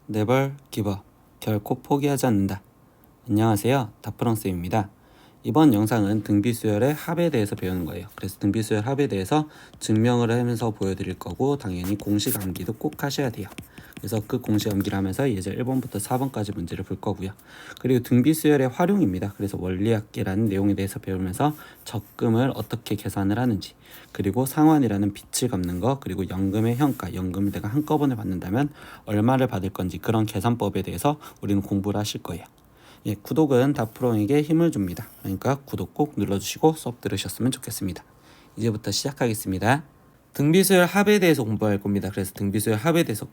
네벌 기버 결코 포기하지 않는다. 안녕하세요, 다프랑스입니다. 이번 영상은 등비수열의 합에 대해서 배우는 거예요. 그래서 등비수열 합에 대해서 증명을 하면서 보여드릴 거고, 당연히 공식 암기도 꼭 하셔야 돼요. 그래서 그 공식 암기를 하면서 예제 1번부터 4번까지 문제를 볼 거고요. 그리고 등비수열의 활용입니다. 그래서 원리합계라는 내용에 대해서 배우면서 적금을 어떻게 계산을 하는지, 그리고 상환이라는 빚을 갚는 거, 그리고 연금의 현가, 연금을 내가 한꺼번에 받는다면 얼마를 받을 건지, 그런 계산법에 대해서 우리는 공부를 하실 거예요. 구독은 다프로에게 힘을 줍니다. 그러니까 구독 꼭 눌러주시고 수업 들으셨으면 좋겠습니다. 이제부터 시작하겠습니다. 등비수열 합에 대해서 공부할 겁니다. 그래서 등비수열 합에 대해서,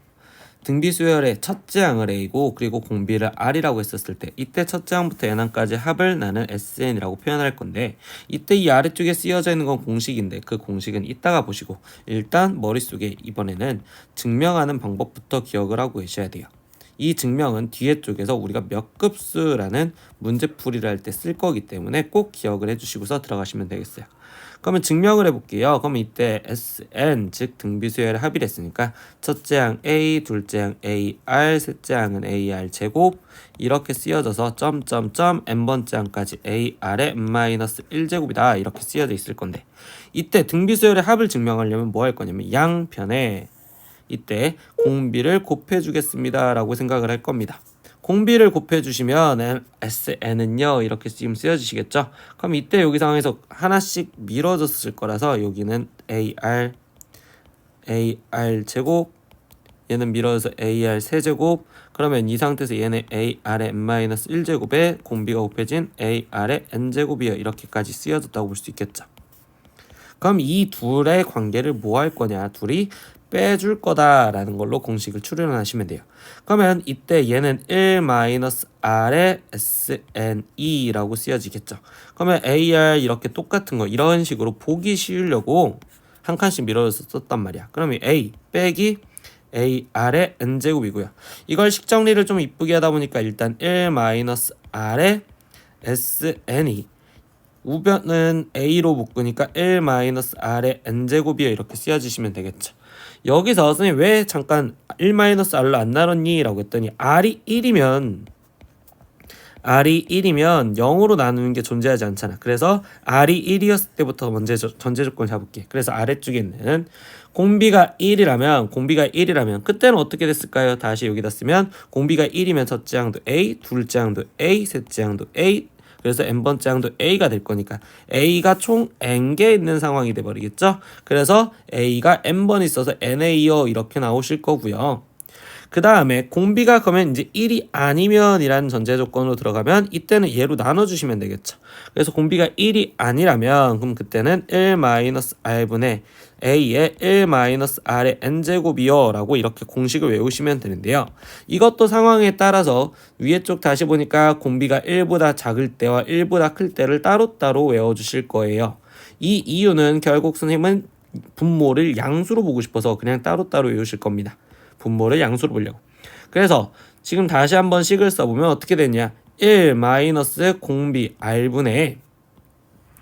등비수열의 첫째 항을 A고, 그리고 공비를 R이라고 했었을 때, 이때 첫째 항부터 n항까지 합을 나는 SN이라고 표현할 건데, 이때 이 아래쪽에 쓰여져 있는 건 공식인데, 그 공식은 이따가 보시고, 일단 머릿속에 이번에는 증명하는 방법부터 기억을 하고 계셔야 돼요. 이 증명은 뒤에 쪽에서 우리가 몇 급수라는 문제풀이를 할 때 쓸 거기 때문에 꼭 기억을 해주시고서 들어가시면 되겠어요. 그러면 증명을 해볼게요. 그러면 이때 SN, 즉 등비수열의 합이 됐으니까 첫째 항 A, 둘째 항 AR, 셋째 항은 AR 제곱, 이렇게 쓰여져서 점점점 n번째 항까지 AR의 n-1제곱이다 이렇게 쓰여져 있을 건데, 이때 등비수열의 합을 증명하려면 뭐 할 거냐면 양편에 이때 공비를 곱해주겠습니다 라고 생각을 할 겁니다. 공비를 곱해주시면 SN은요 이렇게 지금 쓰여지시겠죠. 그럼 이때 여기 상황에서 하나씩 미뤄졌을 거라서 여기는 AR 제곱, 얘는 미뤄져서 AR 세제곱, 그러면 이 상태에서 얘는 AR의 n-1제곱에 공비가 곱해진 AR의 n제곱이요 이렇게까지 쓰여졌다고 볼 수 있겠죠. 그럼 이 둘의 관계를 뭐 할 거냐, 둘이 빼줄 거다라는 걸로 공식을 추론하시면 돼요. 그러면 이때 얘는 1-R의 SNE라고 쓰여지겠죠. 그러면 AR 이렇게 똑같은 거 이런 식으로 보기 쉬우려고 한 칸씩 밀어서 썼단 말이야. 그러면 A 빼기 AR의 n제곱이고요. 이걸 식정리를 좀 이쁘게 하다 보니까 일단 1-R의 SNE, 우변은 A로 묶으니까 1-R의 n제곱이요 이렇게 쓰여지시면 되겠죠. 여기서 선생님 왜 잠깐 1-R로 안 나눴니? 라고 했더니 R이 1이면 0으로 나누는 게 존재하지 않잖아. 그래서 R이 1이었을 때부터 먼저 전제 조건을 잡을게. 그래서 아래쪽에 있는 공비가 1이라면 그때는 어떻게 됐을까요? 다시 여기다 쓰면 공비가 1이면 첫째 항도 A, 둘째 항도 A, 셋째 항도 A, 그래서 n번째 항도 A가 될 거니까 A가 총 n개 있는 상황이 돼버리겠죠. 그래서 A가 n번 있어서 NA요 이렇게 나오실 거고요. 그 다음에 공비가 그러면 이제 1이 아니면 이라는 전제 조건으로 들어가면 이때는 얘로 나눠주시면 되겠죠. 그래서 공비가 1이 아니라면 그럼 그때는 1-R분의 A의 1-R의 n제곱이요 라고 이렇게 공식을 외우시면 되는데요. 이것도 상황에 따라서 위에 쪽 다시 보니까 공비가 1보다 작을 때와 1보다 클 때를 따로따로 외워주실 거예요. 이 이유는 결국 선생님은 분모를 양수로 보고 싶어서 그냥 따로따로 외우실 겁니다. 분모를 양수로 보려고. 그래서 지금 다시 한번 식을 써보면 어떻게 되냐, 1 마이너스 공비 R분의,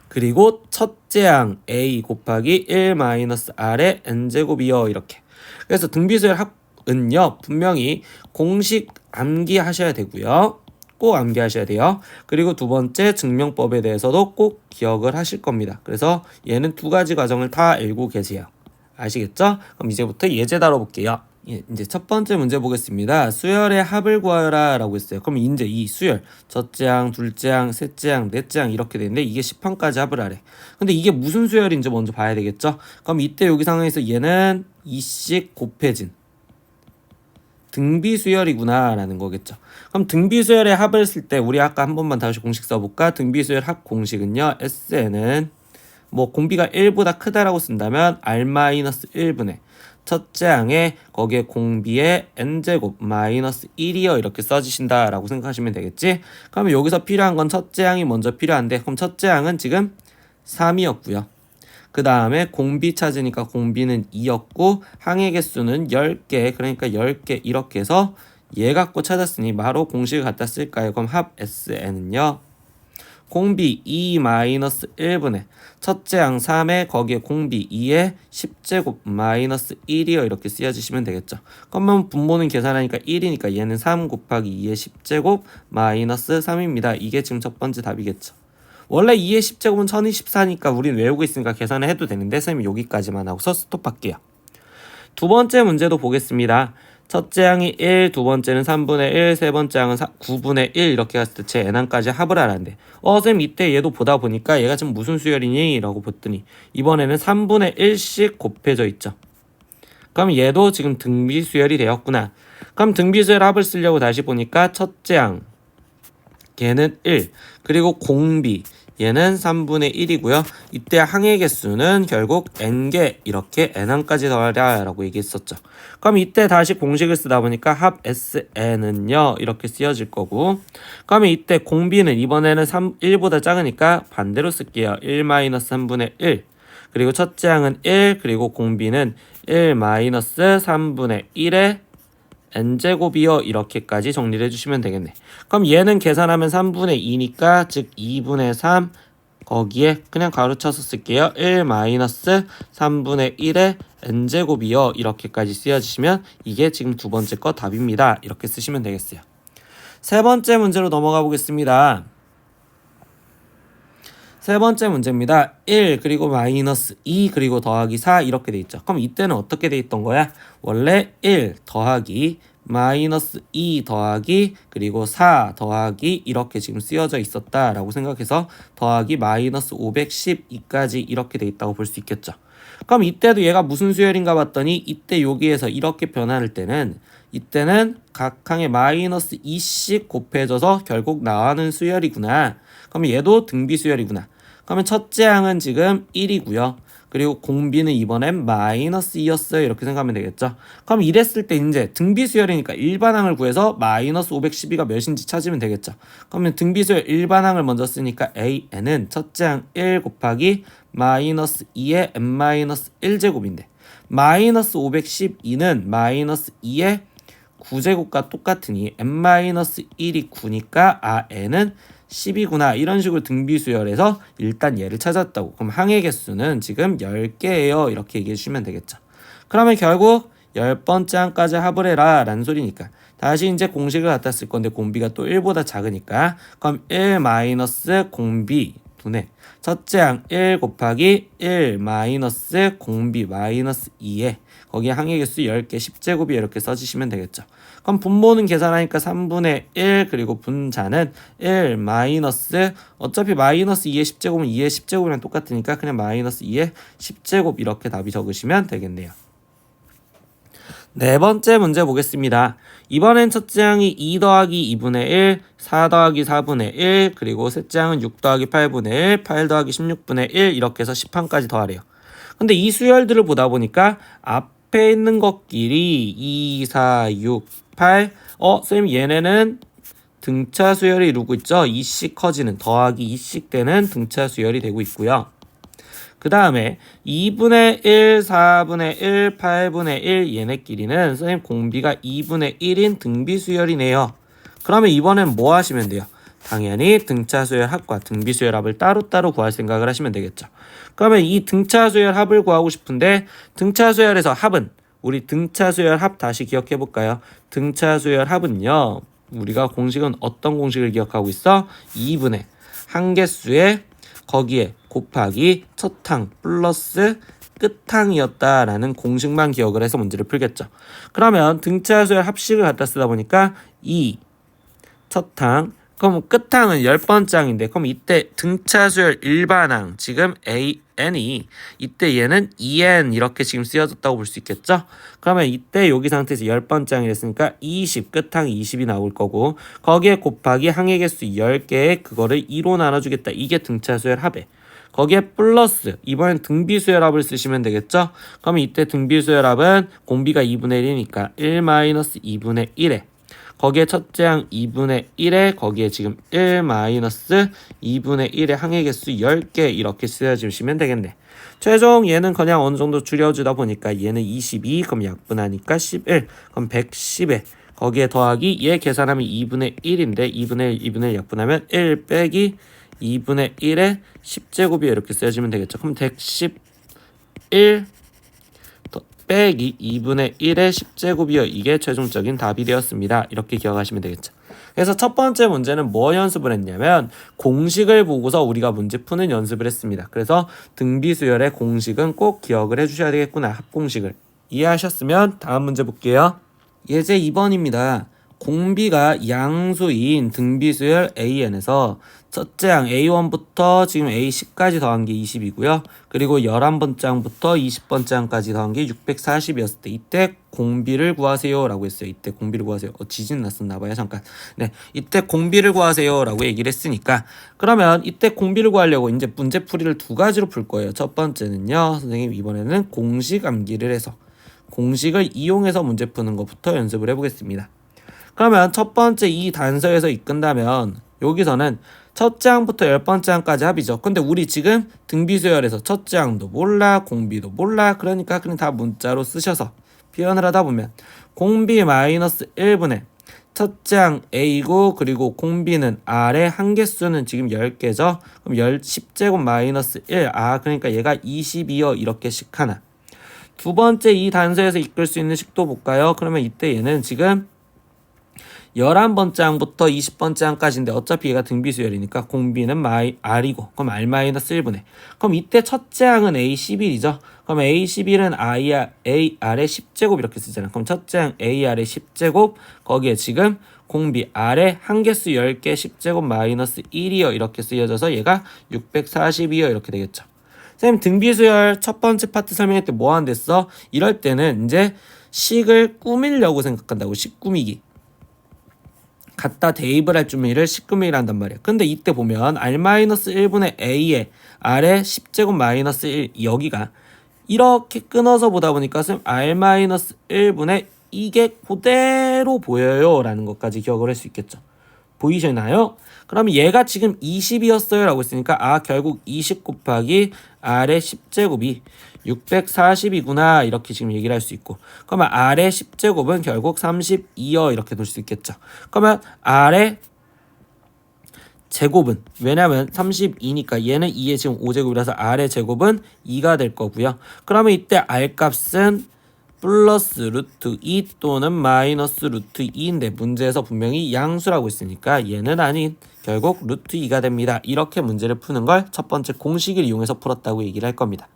그리고 첫째 항 A 곱하기 1 마이너스 R의 n제곱이요 이렇게. 그래서 등비수열 합은요 분명히 공식 암기하셔야 되고요. 꼭 암기하셔야 돼요. 그리고 두 번째 증명법에 대해서도 꼭 기억을 하실 겁니다. 그래서 얘는 두 가지 과정을 다 알고 계세요. 아시겠죠? 그럼 이제부터 예제 다뤄볼게요. 이제 첫 번째 문제 보겠습니다. 수열의 합을 구하여라 라고 했어요. 그럼 이제 이 수열 첫째 항, 둘째 항, 셋째 항, 넷째 항 이렇게 되는데 이게 10항까지 합을 하래. 근데 이게 무슨 수열인지 먼저 봐야 되겠죠? 그럼 이때 여기 상황에서 얘는 이씩 곱해진 등비수열이구나 라는 거겠죠. 그럼 등비수열의 합을 쓸 때 우리 아까 한 번만 다시 공식 써볼까? 등비수열 합 공식은요, SN은 뭐 공비가 1보다 크다라고 쓴다면 R-1분의 첫째 항에 거기에 공비의 n제곱 마이너스 1이요 이렇게 써주신다 라고 생각하시면 되겠지. 그러면 여기서 필요한 건 첫째 항이 먼저 필요한데, 그럼 첫째 항은 지금 3이었고요. 그 다음에 공비 찾으니까 공비는 2였고 항의 개수는 10개, 그러니까 10개 이렇게 해서 얘 갖고 찾았으니 바로 공식을 갖다 쓸까요? 그럼 합 SN은요 공비 2 마이너스 1분의 첫째 항 3에 거기에 공비 2에 10제곱 마이너스 1이요. 이렇게 쓰여주시면 되겠죠. 그러면 분모는 계산하니까 1이니까 얘는 3 곱하기 2의 10제곱 마이너스 3입니다. 이게 지금 첫 번째 답이겠죠. 원래 2의 10제곱은 1024니까 우린 외우고 있으니까 계산을 해도 되는데 선생님이 여기까지만 하고서 스톱할게요. 두 번째 문제도 보겠습니다. 첫째 항이 1, 두 번째는 3분의 1, 세 번째 항은 9분의 1 이렇게 갔을 때 제 n항까지 합을 하라는데 선생님 이때 얘도 보다 보니까 얘가 지금 무슨 수열이니? 라고 봤더니 이번에는 3분의 1씩 곱해져 있죠. 그럼 얘도 지금 등비수열이 되었구나. 그럼 등비수열 합을 쓰려고 다시 보니까 첫째 항 걔는 1 그리고 공비 얘는 3분의 1이고요. 이때 항의 개수는 결국 n개 이렇게 n항까지 더하라 라고 얘기했었죠. 그럼 이때 다시 공식을 쓰다 보니까 합 SN은요 이렇게 쓰여질 거고, 그러면 이때 공비는 이번에는 1보다 작으니까 반대로 쓸게요. 1-3분의 1 그리고 첫째 항은 1 그리고 공비는 1-3분의 1에 n제곱이요 이렇게까지 정리를 해주시면 되겠네. 그럼 얘는 계산하면 3분의 2니까 즉 2분의 3 거기에 그냥 가로쳐서 쓸게요. 1-3분의 1의 n제곱이요 이렇게까지 쓰여주시면 이게 지금 두 번째 거 답입니다. 이렇게 쓰시면 되겠어요. 세 번째 문제로 넘어가 보겠습니다. 세 번째 문제입니다. 1 그리고 마이너스 2 그리고 더하기 4 이렇게 돼 있죠. 그럼 이때는 어떻게 돼 있던 거야? 원래 1 더하기 마이너스 2 더하기 그리고 4 더하기 이렇게 지금 쓰여져 있었다라고 생각해서 더하기 마이너스 512까지 이렇게 돼 있다고 볼 수 있겠죠. 그럼 이때도 얘가 무슨 수열인가 봤더니 이때 여기에서 이렇게 변할 때는 이때는 각 항에 마이너스 2씩 곱해져서 결국 나오는 수열이구나. 그럼 얘도 등비수열이구나. 그러면 첫째 항은 지금 1이고요. 그리고 공비는 이번엔 마이너스 2였어요. 이렇게 생각하면 되겠죠. 그럼 이랬을 때 이제 등비수열이니까 일반항을 구해서 마이너스 512가 몇인지 찾으면 되겠죠. 그러면 등비수열 일반항을 먼저 쓰니까 AN은 첫째 항 1 곱하기 마이너스 2의 n-1제곱인데 마이너스 512는 마이너스 2의 9제곱과 똑같으니 n-1이 9니까 n은 10이구나. 이런 식으로 등비수열에서 일단 얘를 찾았다고. 그럼 항의 개수는 지금 10개예요. 이렇게 얘기해 주시면 되겠죠. 그러면 결국 10번째 항까지 합을 해라 라는 소리니까 다시 이제 공식을 갖다 쓸 건데 공비가 또 1보다 작으니까 그럼 1 마이너스 공비 분의 첫째 항 1 곱하기 1 마이너스 공비 마이너스 2에 거기에 항의 개수 10개 10제곱이 이렇게 써주시면 되겠죠. 그럼 분모는 계산하니까 3분의 1 그리고 분자는 1 마이너스 어차피 마이너스 2의 10제곱은 2의 10제곱이랑 똑같으니까 그냥 마이너스 2의 10제곱 이렇게 답이 적으시면 되겠네요. 네 번째 문제 보겠습니다. 이번엔 첫째 항이 2 더하기 2분의 1, 4 더하기 4분의 1, 그리고 셋째 항은 6 더하기 8분의 1, 8 더하기 16분의 1 이렇게 해서 10항까지 더하래요. 근데 이 수열들을 보다 보니까 앞에 있는 것끼리 2, 4, 6, 8 선생님 얘네는 등차 수열이 이루고 있죠. 2씩 커지는 더하기 2씩 되는 등차 수열이 되고 있고요. 그 다음에 2분의 1, 4분의 1, 8분의 1 얘네끼리는 선생님 공비가 2분의 1인 등비수열이네요. 그러면 이번엔 뭐 하시면 돼요? 당연히 등차수열 합과 등비수열 합을 따로따로 구할 생각을 하시면 되겠죠. 그러면 이 등차수열 합을 구하고 싶은데 등차수열에서 합은 우리 등차수열 합 다시 기억해 볼까요? 등차수열 합은요. 우리가 공식은 어떤 공식을 기억하고 있어? 2분의 항개수에 거기에 곱하기 첫항 플러스 끝항이었다라는 공식만 기억을 해서 문제를 풀겠죠. 그러면 등차수열 합식을 갖다 쓰다 보니까 2 첫항 그럼 끝항은 10번째 항인데 그럼 이때 등차수열 일반항 지금 AN이 이때 얘는 EN 이렇게 지금 쓰여졌다고 볼 수 있겠죠. 그러면 이때 여기 상태에서 10번째 항이 됐으니까 20 끝항이 20이 나올 거고 거기에 곱하기 항의 개수 10개에 그거를 2로 나눠주겠다. 이게 등차수열 합에 거기에 플러스 이번엔 등비수열합을 쓰시면 되겠죠. 그러면 이때 등비수열합은 공비가 2분의 1이니까 1-2분의 1에 거기에 첫째 항 2분의 1에 거기에 지금 1-2분의 1의 항의 개수 10개 이렇게 쓰여주시면 되겠네. 최종 얘는 그냥 어느 정도 줄여주다 보니까 얘는 22 그럼 약분하니까 11 그럼 110에 거기에 더하기 얘 계산하면 2분의 1인데 2분의 1 약분하면 1 빼기 2분의 1의 10제곱이 이렇게 쓰여지면 되겠죠. 그럼 111 빼기 2분의 1의 10제곱이요. 이게 최종적인 답이 되었습니다. 이렇게 기억하시면 되겠죠. 그래서 첫 번째 문제는 뭐 연습을 했냐면 공식을 보고서 우리가 문제 푸는 연습을 했습니다. 그래서 등비수열의 공식은 꼭 기억을 해주셔야 되겠구나. 합공식을. 이해하셨으면 다음 문제 볼게요. 예제 2번입니다. 공비가 양수인 등비수열 AN에서 첫째 항 A1부터 지금 A10까지 더한 게 20이고요. 그리고 11번장부터 20번째 항까지 더한 게 640이었을 때 이때 공비를 구하세요 라고 했어요. 이때 공비를 구하세요. 지진 났었나봐요. 잠깐. 네, 이때 공비를 구하세요 라고 얘기를 했으니까 그러면 이때 공비를 구하려고 이제 문제풀이를 두 가지로 풀 거예요. 첫 번째는요. 선생님 이번에는 공식 암기를 해서 공식을 이용해서 문제 푸는 것부터 연습을 해보겠습니다. 그러면 첫 번째 이 단서에서 이끈다면 여기서는 첫째 항부터 10번째 항까지 합이죠. 근데 우리 지금 등비수열에서 첫째 항도 몰라 공비도 몰라 그러니까 그냥 다 문자로 쓰셔서 표현을 하다 보면 공비 마이너스 1분의 첫째 항 A고 그리고 공비는 R의 한개수는 지금 10개죠. 그럼 10제곱 마이너스 1 그러니까 얘가 22여 이렇게씩 하나. 두 번째 이 단서에서 이끌 수 있는 식도 볼까요? 그러면 이때 얘는 지금 11번째 항부터 20번째 항까지인데 어차피 얘가 등비수열이니까 공비는 R이고 그럼 R-1분의 그럼 이때 첫째 항은 A11이죠. 그럼 A11은 AR의 10제곱 이렇게 쓰잖아요. 그럼 첫째 항 AR의 10제곱 거기에 지금 공비 R의 한개수 10개 10제곱 마이너스 1이요 이렇게 쓰여져서 얘가 642요 이렇게 되겠죠. 선생님 등비수열 첫 번째 파트 설명할 때 뭐 한댔어? 이럴 때는 이제 식을 꾸미려고 생각한다고. 식 꾸미기. 갖다 대입을 할 준비를 식 꾸미기를 한단 말이야. 근데 이때 보면 R-1분의 A에 R의 10제곱 마이너스 1 여기가 이렇게 끊어서 보다 보니까 선생님 R-1분의 이게 그대로 보여요 라는 것까지 기억을 할 수 있겠죠. 보이시나요? 그럼 얘가 지금 20이었어요 라고 했으니까 결국 20 곱하기 R의 10제곱이 640이구나 이렇게 지금 얘기를 할 수 있고 그러면 R의 10제곱은 결국 32여 이렇게 놓을 수 있겠죠. 그러면 R의 제곱은 왜냐면 32니까 얘는 2의 지금 5제곱이라서 R의 제곱은 2가 될 거고요. 그러면 이때 R 값은 플러스 루트 2 또는 마이너스 루트 2인데 문제에서 분명히 양수라고 했으니까 얘는 아닌 결국 루트 2가 됩니다. 이렇게 문제를 푸는 걸 첫 번째 공식을 이용해서 풀었다고 얘기를 할 겁니다.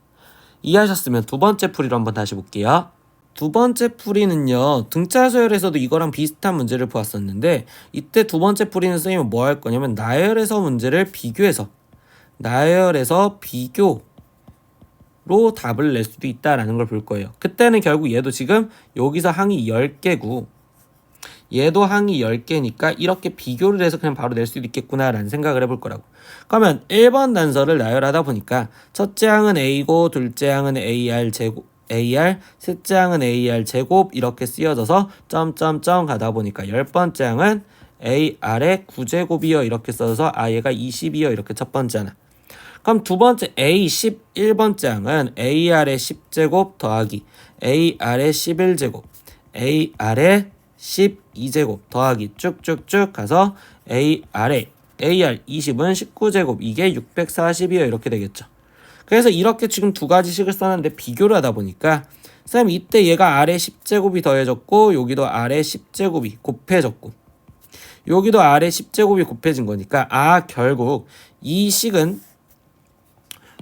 이해하셨으면 두 번째 풀이로 한번 다시 볼게요. 두 번째 풀이는요. 등차 서열에서도 이거랑 비슷한 문제를 보았었는데 이때 두 번째 풀이는 선생님은 뭐 할 거냐면 나열에서 문제를 비교해서 나열에서 비교로 답을 낼 수도 있다라는 걸 볼 거예요. 그때는 결국 얘도 지금 여기서 항이 10개고 얘도 항이 10개니까 이렇게 비교를 해서 그냥 바로 낼 수도 있겠구나 라는 생각을 해볼 거라고. 그러면 1번 단서를 나열하다 보니까 첫째 항은 A고 둘째 항은 AR 제곱 AR, 셋째 항은 AR 제곱 이렇게 쓰여져서 점점점 가다 보니까 10번째 항은 AR의 9제곱이요 이렇게 써서 얘가 20이요 이렇게 첫 번째 하나. 그럼 두 번째 A11번째 항은 AR의 10제곱 더하기 AR의 11제곱 AR의 12제곱 더하기 쭉쭉쭉 가서 AR 20은 19제곱 이게 640이요 이렇게 되겠죠. 그래서 이렇게 지금 두 가지 식을 써놨는데 비교를 하다 보니까 선생님 이때 얘가 R의 10제곱이 더해졌고 여기도 R의 10제곱이 곱해졌고 여기도 R의 10제곱이 곱해진 거니까 결국 이 식은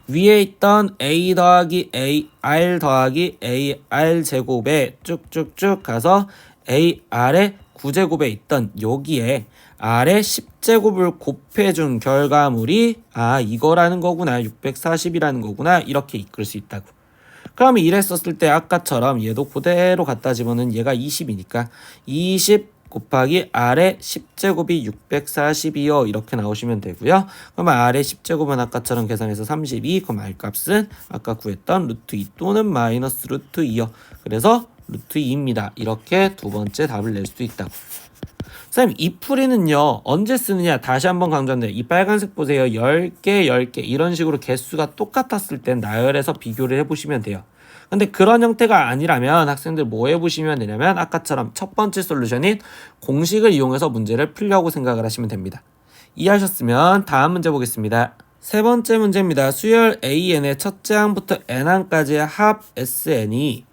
위에 있던 A 더하기 AR 더하기 AR 제곱에 쭉쭉쭉 가서 AR의 9제곱에 있던 여기에 R의 10제곱을 곱해준 결과물이 이거라는 거구나 640이라는 거구나 이렇게 이끌 수 있다고. 그러면 이랬었을 때 아까처럼 얘도 그대로 갖다 집어넣으면 얘가 20이니까 20 곱하기 R의 10제곱이 640이요 이렇게 나오시면 되고요. 그러면 R의 10제곱은 아까처럼 계산해서 32 그럼 R 값은 아까 구했던 루트 2 또는 마이너스 루트 2요. 그래서 루트 2입니다. 이렇게 두 번째 답을 낼 수도 있다고. 선생님 이 풀이는요 언제 쓰느냐 다시 한번 강조한데 이 빨간색 보세요. 10개 10개 이런 식으로 개수가 똑같았을 땐 나열해서 비교를 해보시면 돼요. 근데 그런 형태가 아니라면 학생들 뭐 해보시면 되냐면 아까처럼 첫 번째 솔루션인 공식을 이용해서 문제를 풀려고 생각을 하시면 됩니다. 이해하셨으면 다음 문제 보겠습니다. 세 번째 문제입니다. 수열 AN의 첫째 항부터 n항까지의 합 SN이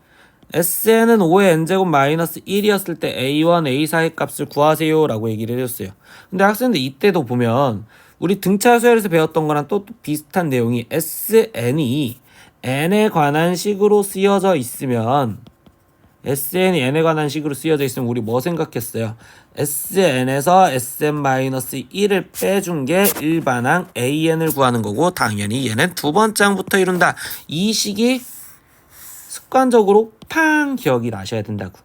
SN은 5의 n제곱 마이너스 1이었을 때 A1, A4의 값을 구하세요 라고 얘기를 해줬어요. 근데 학생들 이때도 보면 우리 등차 수열에서 배웠던 거랑 또 비슷한 내용이 SN이 n에 관한 식으로 쓰여져 있으면 SN이 n에 관한 식으로 쓰여져 있으면 우리 뭐 생각했어요? SN에서 SN-1을 빼준 게 일반항 AN을 구하는 거고 당연히 얘는 두 번째 항부터 이룬다. 이 식이 습관적으로 팡 기억이 나셔야 된다고.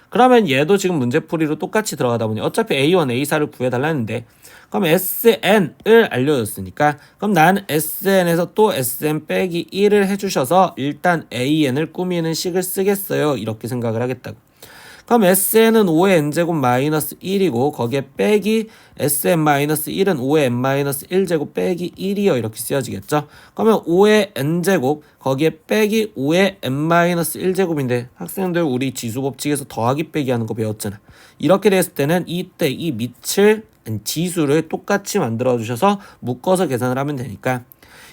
그러면 얘도 지금 문제풀이로 똑같이 들어가다 보니 어차피 A1, A4를 구해달라는데 그럼 SN을 알려줬으니까 그럼 나는 SN에서 또 SN 빼기 1을 해주셔서 일단 AN을 꾸미는 식을 쓰겠어요. 이렇게 생각을 하겠다고. 그럼 SN은 5의 n제곱 마이너스 1이고 거기에 빼기 SN-1은 5의 n-1제곱 빼기 1이요. 이렇게 쓰여지겠죠. 그러면 5의 n제곱 거기에 빼기 5의 n-1제곱인데 학생들 우리 지수법칙에서 더하기 빼기 하는 거 배웠잖아. 이렇게 됐을 때는 이때 이 밑을 지수를 똑같이 만들어 주셔서 묶어서 계산을 하면 되니까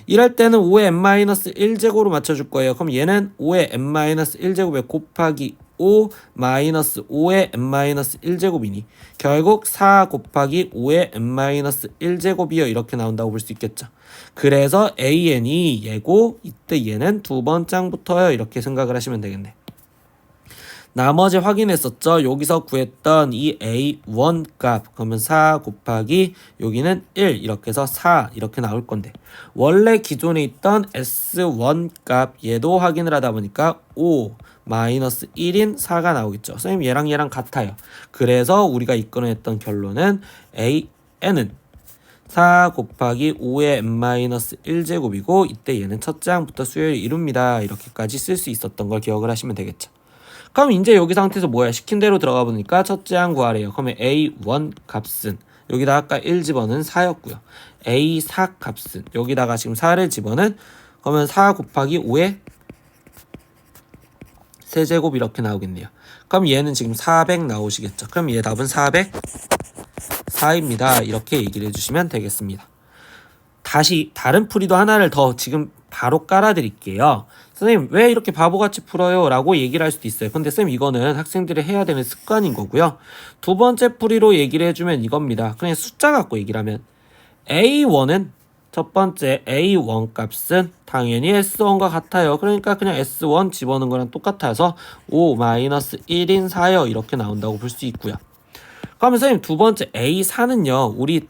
이럴 때는 5의 n-1제곱으로 맞춰줄 거예요. 그럼 얘는 5의 n-1제곱에 곱하기 5 마이너스 5의 n-1제곱이니 결국 4 곱하기 5의 n-1제곱이요. 이렇게 나온다고 볼 수 있겠죠. 그래서 AN이 얘고 이때 얘는 두 번째 항부터요. 이렇게 생각을 하시면 되겠네. 나머지 확인했었죠. 여기서 구했던 이 A1 값 그러면 4 곱하기 여기는 1 이렇게 해서 4 이렇게 나올 건데 원래 기존에 있던 S1 값 얘도 확인을 하다 보니까 5 마이너스 1인 4가 나오겠죠. 선생님 얘랑 같아요. 그래서 우리가 이끌어냈던 결론은 AN은 4 곱하기 5의 n-1제곱이고 이때 얘는 첫째 항부터 수열을 이룹니다. 이렇게까지 쓸 수 있었던 걸 기억을 하시면 되겠죠. 그럼 이제 여기 상태에서 뭐야? 시킨 대로 들어가 보니까 첫째 항 구하래요. 그러면 A1 값은 여기다 아까 1 집어는 4였고요. A4 값은 여기다가 지금 4를 집어는 그러면 4 곱하기 5의 세제곱 이렇게 나오겠네요. 그럼 얘는 지금 400 나오시겠죠. 그럼 얘 답은 404입니다. 이렇게 얘기를 해주시면 되겠습니다. 다시 다른 풀이도 하나를 더 지금 바로 깔아드릴게요. 선생님 왜 이렇게 바보같이 풀어요? 라고 얘기를 할 수도 있어요. 근데 쌤 이거는 학생들이 해야 되는 습관인 거고요. 두 번째 풀이로 얘기를 해주면 이겁니다. 그냥 숫자 갖고 얘기를 하면 A1은 첫 번째 A1 값은 당연히 S1과 같아요. 그러니까 그냥 S1 집어넣은 거랑 똑같아서 5-1인 4요. 이렇게 나온다고 볼 수 있고요. 그러면 선생님 두 번째 A4는요. 우리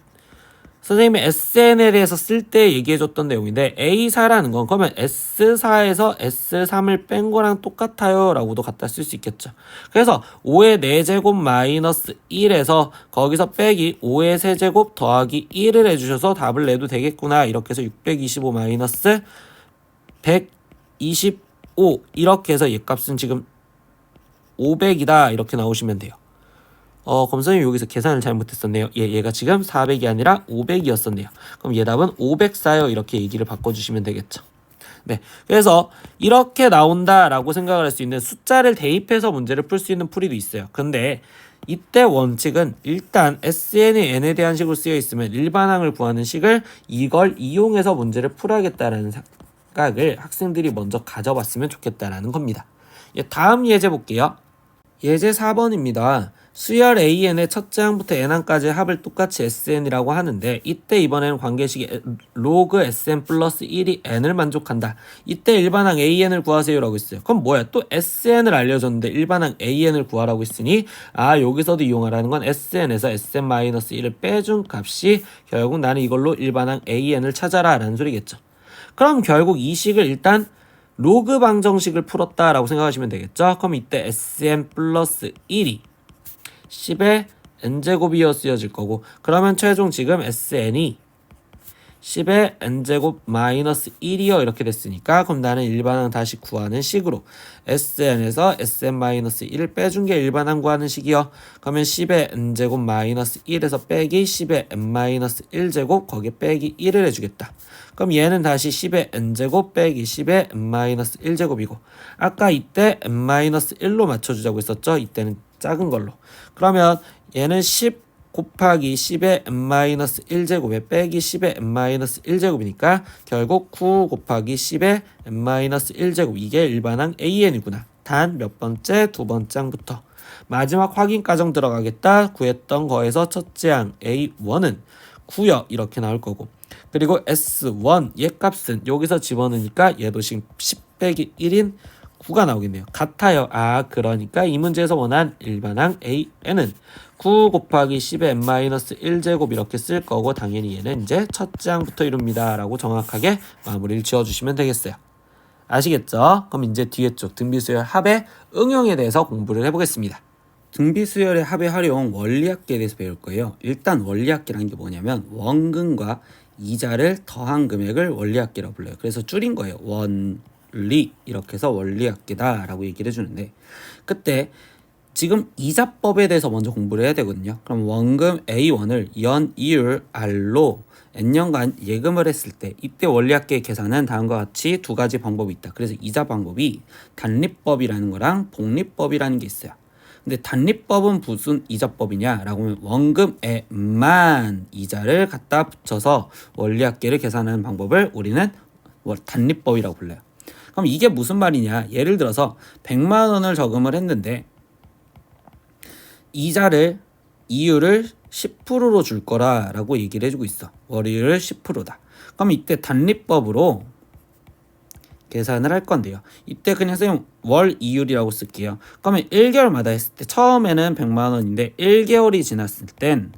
선생님이 SN에 대해서 쓸 때 얘기해줬던 내용인데 A4라는 건 그러면 S4에서 S3을 뺀 거랑 똑같아요 라고도 갖다 쓸 수 있겠죠. 그래서 5의 4제곱 마이너스 1에서 거기서 빼기 5의 세제곱 더하기 1을 해주셔서 답을 내도 되겠구나. 이렇게 해서 625 마이너스 125 이렇게 해서 얘 값은 지금 500이다 이렇게 나오시면 돼요. 그럼 선생님 여기서 계산을 잘못했었네요. 얘가 지금 400이 아니라 500이었었네요. 그럼 얘 답은 504요. 이렇게 얘기를 바꿔주시면 되겠죠. 네, 그래서 이렇게 나온다라고 생각을 할 수 있는 숫자를 대입해서 문제를 풀 수 있는 풀이도 있어요. 근데 이때 원칙은 일단 SN이 n에 대한 식으로 쓰여 있으면 일반항을 구하는 식을 이걸 이용해서 문제를 풀어야겠다라는 생각을 학생들이 먼저 가져봤으면 좋겠다라는 겁니다. 다음 예제 볼게요. 예제 4번입니다. 수열 AN의 첫째 항부터 n항까지의 합을 똑같이 SN이라고 하는데 이때 이번에는 관계식이 로그 SN 플러스 1이 n을 만족한다. 이때 일반항 AN을 구하세요 라고 했어요. 그럼 뭐야? 또 SN을 알려줬는데 일반항 AN을 구하라고 했으니 여기서도 이용하라는 건 SN에서 SN-1을 빼준 값이 결국 나는 이걸로 일반항 AN을 찾아라 라는 소리겠죠. 그럼 결국 이 식을 일단 로그 방정식을 풀었다라고 생각하시면 되겠죠. 그럼 이때 SN 플러스 1이 10의 n제곱이어 쓰여질 거고 그러면 최종 지금 SN이 10의 n제곱 마이너스 1이요 이렇게 됐으니까 그럼 나는 일반항 다시 구하는 식으로 SN에서 SN-1을 빼준 게 일반항 구하는 식이요. 그러면 10의 n제곱 마이너스 1에서 빼기 10의 n-1제곱 거기에 빼기 1을 해주겠다. 그럼 얘는 다시 10의 n제곱 빼기 10의 n-1제곱이고 아까 이때 n-1로 맞춰주자고 했었죠. 이때는 작은 걸로. 그러면 얘는 10 곱하기 10의 n-1제곱에 빼기 10의 n-1제곱이니까 결국 9 곱하기 10의 n-1제곱 이게 일반항 an이구나. 단 몇 번째? 두 번째 항부터. 마지막 확인 과정 들어가겠다. 구했던 거에서 첫째 항 A1은 9여 이렇게 나올 거고 그리고 S1 얘 값은 여기서 집어넣으니까 얘도 지금 10 빼기 1인 9가 나오겠네요. 같아요. 그러니까 이 문제에서 원한 일반항 AN은 9 곱하기 10의 n-1제곱 이렇게 쓸 거고 당연히 얘는 이제 첫째 항부터 이룹니다. 라고 정확하게 마무리를 지어주시면 되겠어요. 아시겠죠? 그럼 이제 뒤에 쪽 등비수열 합의 응용에 대해서 공부를 해보겠습니다. 등비수열의 합의 활용 원리합계에 대해서 배울 거예요. 일단 원리합계라는 게 뭐냐면 원금과 이자를 더한 금액을 원리합계라고 불러요. 그래서 줄인 거예요. 원리 이렇게 해서 원리합계다 라고 얘기를 해주는데 그때 지금 이자법에 대해서 먼저 공부를 해야 되거든요. 그럼 원금 A1을 연이율 R로 N년간 예금을 했을 때 이때 원리합계 계산은 다음과 같이 두 가지 방법이 있다. 그래서 이자 방법이 단립법이라는 거랑 복립법이라는 게 있어요. 근데 단립법은 무슨 이자법이냐 라고 하면 원금에만 이자를 갖다 붙여서 원리합계를 계산하는 방법을 우리는 단립법이라고 불러요. 그럼 이게 무슨 말이냐? 예를 들어서 100만 원을 저금을 했는데 이자를 이율을 10%로 줄 거라고 얘기를 해주고 있어. 월이율을 10%다. 그럼 이때 단립법으로 계산을 할 건데요. 이때 그냥 선생님 월 이율이라고 쓸게요. 그러면 1개월마다 했을 때 처음에는 100만 원인데 1개월이 지났을 땐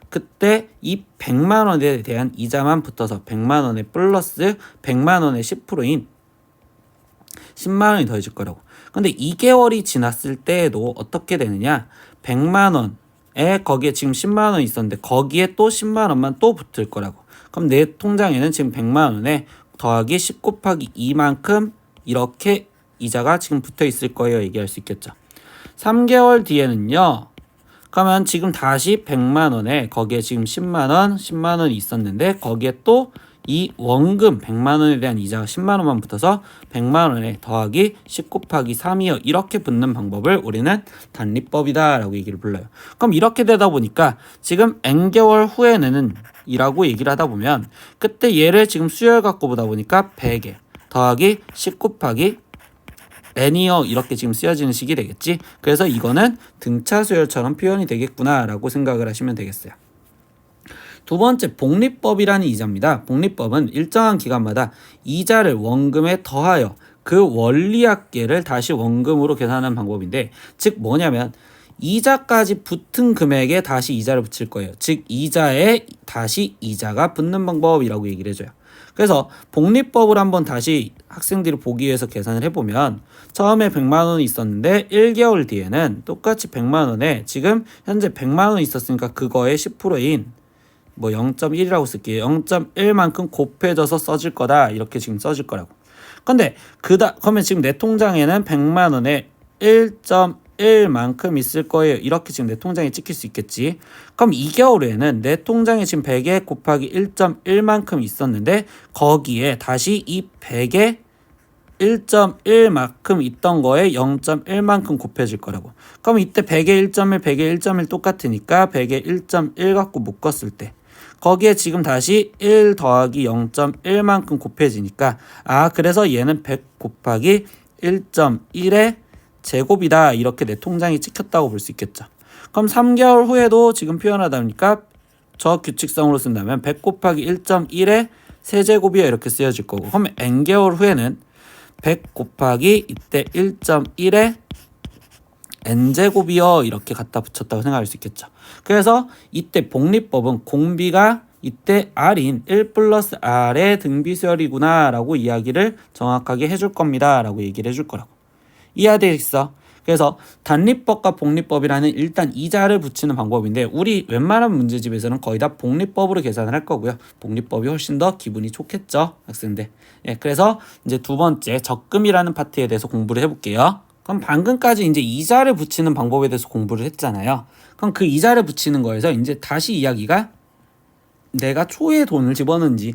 그때 이 100만 원에 대한 이자만 붙어서 100만 원에 플러스 100만 원의 10%인 10만 원이 더해질 거라고. 근데 2개월이 지났을 때에도 어떻게 되느냐? 100만 원에 거기에 지금 10만 원 있었는데 거기에 또 10만 원만 또 붙을 거라고. 그럼 내 통장에는 지금 100만 원에 더하기 10 곱하기 2만큼 이렇게 이자가 지금 붙어 있을 거예요. 얘기할 수 있겠죠. 3개월 뒤에는요. 그러면 지금 다시 100만 원에 거기에 지금 10만 원, 10만 원이 있었는데 거기에 또 이 원금 100만 원에 대한 이자가 10만 원만 붙어서 100만 원에 더하기 10 곱하기 3이요. 이렇게 붙는 방법을 우리는 단립법이다 라고 얘기를 불러요. 그럼 이렇게 되다 보니까 지금 n개월 후에는 이라고 얘기를 하다 보면 그때 얘를 지금 수열 갖고 보다 보니까 100에 더하기 10 곱하기 n이요. 이렇게 지금 쓰여지는 식이 되겠지. 그래서 이거는 등차 수열처럼 표현이 되겠구나 라고 생각을 하시면 되겠어요. 두 번째 복립법이라는 이자입니다. 복립법은 일정한 기간마다 이자를 원금에 더하여 그 원리합계를 다시 원금으로 계산하는 방법인데 즉 뭐냐면 이자까지 붙은 금액에 다시 이자를 붙일 거예요. 즉 이자에 다시 이자가 붙는 방법이라고 얘기를 해줘요. 그래서 복립법을 한번 다시 학생들이 보기 위해서 계산을 해보면 처음에 100만 원이 있었는데 1개월 뒤에는 똑같이 100만 원에 지금 현재 100만 원 있었으니까 그거의 10%인 뭐 0.1이라고 쓸게요. 0.1만큼 곱해져서 써질 거다. 이렇게 지금 써질 거라고. 근데 그러면 지금 내 통장에는 100만 원에 1.1만큼 있을 거예요. 이렇게 지금 내 통장에 찍힐 수 있겠지. 그럼 2개월 후에는 내 통장에 지금 100에 곱하기 1.1만큼 있었는데 거기에 다시 이 100에 1.1만큼 있던 거에 0.1만큼 곱해질 거라고. 그럼 이때 100에 1.1, 100에 1.1 똑같으니까 100에 1.1 갖고 묶었을 때 거기에 지금 다시 1 더하기 0.1만큼 곱해지니까 그래서 얘는 100 곱하기 1.1의 제곱이다. 이렇게 내 통장에 찍혔다고 볼 수 있겠죠. 그럼 3개월 후에도 지금 표현하다 보니까 저 규칙성으로 쓴다면 100 곱하기 1.1의 세제곱이야 이렇게 쓰여질 거고 그럼 n개월 후에는 100 곱하기 이때 1.1의 n제곱이요 이렇게 갖다 붙였다고 생각할 수 있겠죠. 그래서 이때 복립법은 공비가 이때 r인 1 플러스 r의 등비수열이구나 라고 이야기를 정확하게 해줄 겁니다 라고 얘기를 해줄 거라고. 이해되겠어? 그래서 단립법과 복립법이라는 일단 이자를 붙이는 방법인데 우리 웬만한 문제집에서는 거의 다 복립법으로 계산을 할 거고요. 복립법이 훨씬 더 기분이 좋겠죠 학생들. 그래서 이제 두 번째 적금이라는 파트에 대해서 공부를 해볼게요. 그럼 방금까지 이제 이자를 붙이는 방법에 대해서 공부를 했잖아요. 그럼 그 이자를 붙이는 거에서 이제 다시 이야기가 내가 초에 돈을 집어넣는지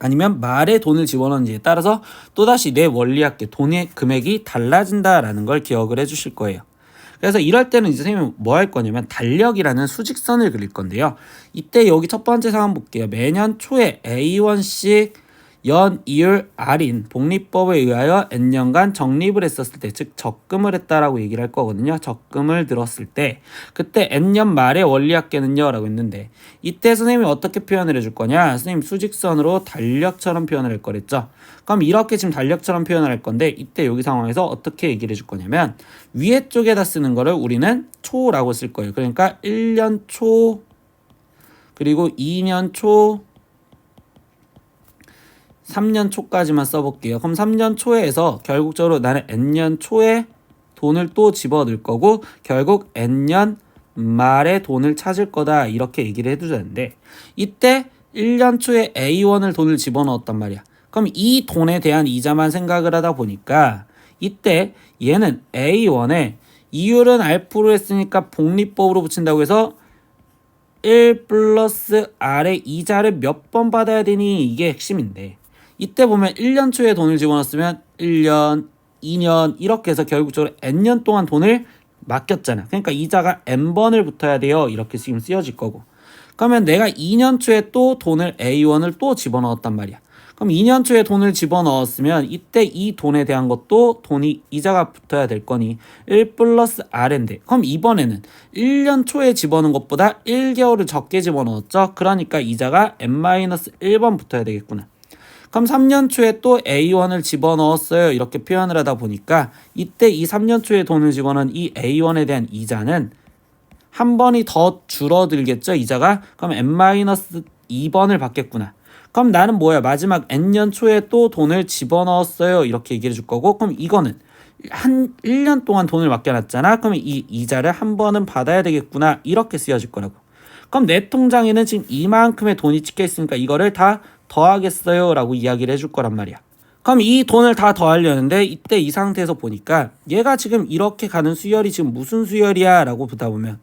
아니면 말에 돈을 집어넣는지에 따라서 또다시 내 원리합계 돈의 금액이 달라진다라는 걸 기억을 해주실 거예요. 그래서 이럴 때는 이제 선생님은 뭐 할 거냐면 달력이라는 수직선을 그릴 건데요. 이때 여기 첫 번째 상황 볼게요. 매년 초에 A1씩 연이율 R인 복리법에 의하여 N년간 적립을 했었을 때, 즉 적금을 했다라고 얘기를 할 거거든요. 적금을 들었을 때 그때 N년 말에 원리합계는요 라고 했는데, 이때 선생님이 어떻게 표현을 해줄 거냐, 선생님 수직선으로 달력처럼 표현을 할 거랬죠. 그럼 이렇게 지금 달력처럼 표현을 할 건데, 이때 여기 상황에서 어떻게 얘기를 해줄 거냐면 위에 쪽에다 쓰는 거를 우리는 초라고 쓸 거예요. 그러니까 1년 초, 그리고 2년 초, 3년 초까지만 써볼게요. 그럼 3년 초에서 결국적으로 나는 N년 초에 돈을 또 집어넣을 거고 결국 N년 말에 돈을 찾을 거다, 이렇게 얘기를 해두자는데, 이때 1년 초에 A1을 돈을 집어넣었단 말이야. 그럼 이 돈에 대한 이자만 생각을 하다 보니까 이때 얘는 A1에 이율은 R로 했으니까 복리법으로 붙인다고 해서 1 플러스 R의 이자를 몇 번 받아야 되니, 이게 핵심인데, 이때 보면 1년 초에 돈을 집어넣었으면 1년, 2년 이렇게 해서 결국적으로 N년 동안 돈을 맡겼잖아. 그러니까 이자가 N번을 붙어야 돼요. 이렇게 지금 쓰여질 거고. 그러면 내가 2년 초에 또 돈을 A1을 또 집어넣었단 말이야. 그럼 2년 초에 돈을 집어넣었으면 이때 이 돈에 대한 것도 돈이 이자가 붙어야 될 거니 1 플러스 R인데, 그럼 이번에는 1년 초에 집어넣은 것보다 1개월을 적게 집어넣었죠. 그러니까 이자가 N-1번 붙어야 되겠구나. 그럼 3년 초에 또 A1을 집어넣었어요. 이렇게 표현을 하다 보니까 이때 이 3년 초에 돈을 집어넣은 이 A1에 대한 이자는 한 번이 더 줄어들겠죠, 이자가. 그럼 N-2번을 받겠구나. 그럼 나는 뭐야, 마지막 N년 초에 또 돈을 집어넣었어요. 이렇게 얘기해 줄 거고, 그럼 이거는 한 1년 동안 돈을 맡겨놨잖아. 그러면 이 이자를 한 번은 받아야 되겠구나, 이렇게 쓰여질 거라고. 그럼 내 통장에는 지금 이만큼의 돈이 찍혀 있으니까 이거를 다 더하겠어요 라고 이야기를 해줄 거란 말이야. 그럼 이 돈을 다 더하려는데 이때 이 상태에서 보니까 얘가 지금 이렇게 가는 수열이 지금 무슨 수열이야 라고 보다 보면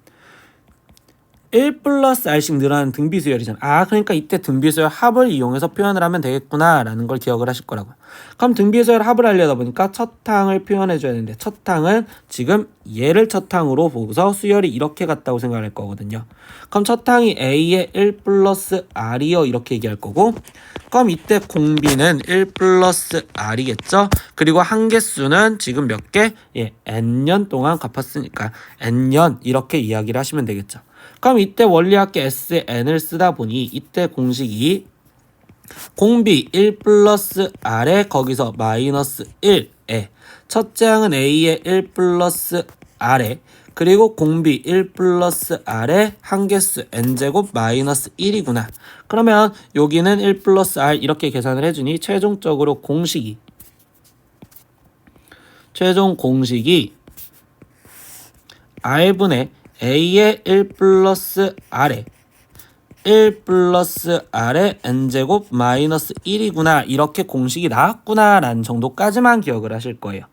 1 플러스 R씩 늘어나는 등비수열이잖아. 그러니까 이때 등비수열 합을 이용해서 표현을 하면 되겠구나 라는 걸 기억을 하실 거라고요. 그럼 등비수열 합을 하려다 보니까 첫 항을 표현해 줘야 되는데, 첫 항은 지금 얘를 첫 항으로 보고서 수열이 이렇게 갔다고 생각할 거거든요. 그럼 첫 항이 A의 1 플러스 R이요, 이렇게 얘기할 거고, 그럼 이때 공비는 1 플러스 R이겠죠. 그리고 한개수는 지금 몇 개? N년 동안 갚았으니까 N년, 이렇게 이야기를 하시면 되겠죠. 그럼 이때 원리합계 SN을 쓰다 보니 이때 공식이 공비 1 플러스 R에 거기서 마이너스 1에 첫째 항은 A의 1 플러스 R에 그리고 공비 1 플러스 R에 한개수 N제곱 마이너스 1이구나. 그러면 여기는 1 플러스 R 이렇게 계산을 해주니 최종적으로 최종 공식이 R분의 A의 1 플러스 R에 1 플러스 R의 N제곱 마이너스 1이구나, 이렇게 공식이 나왔구나 라는 정도까지만 기억을 하실 거예요.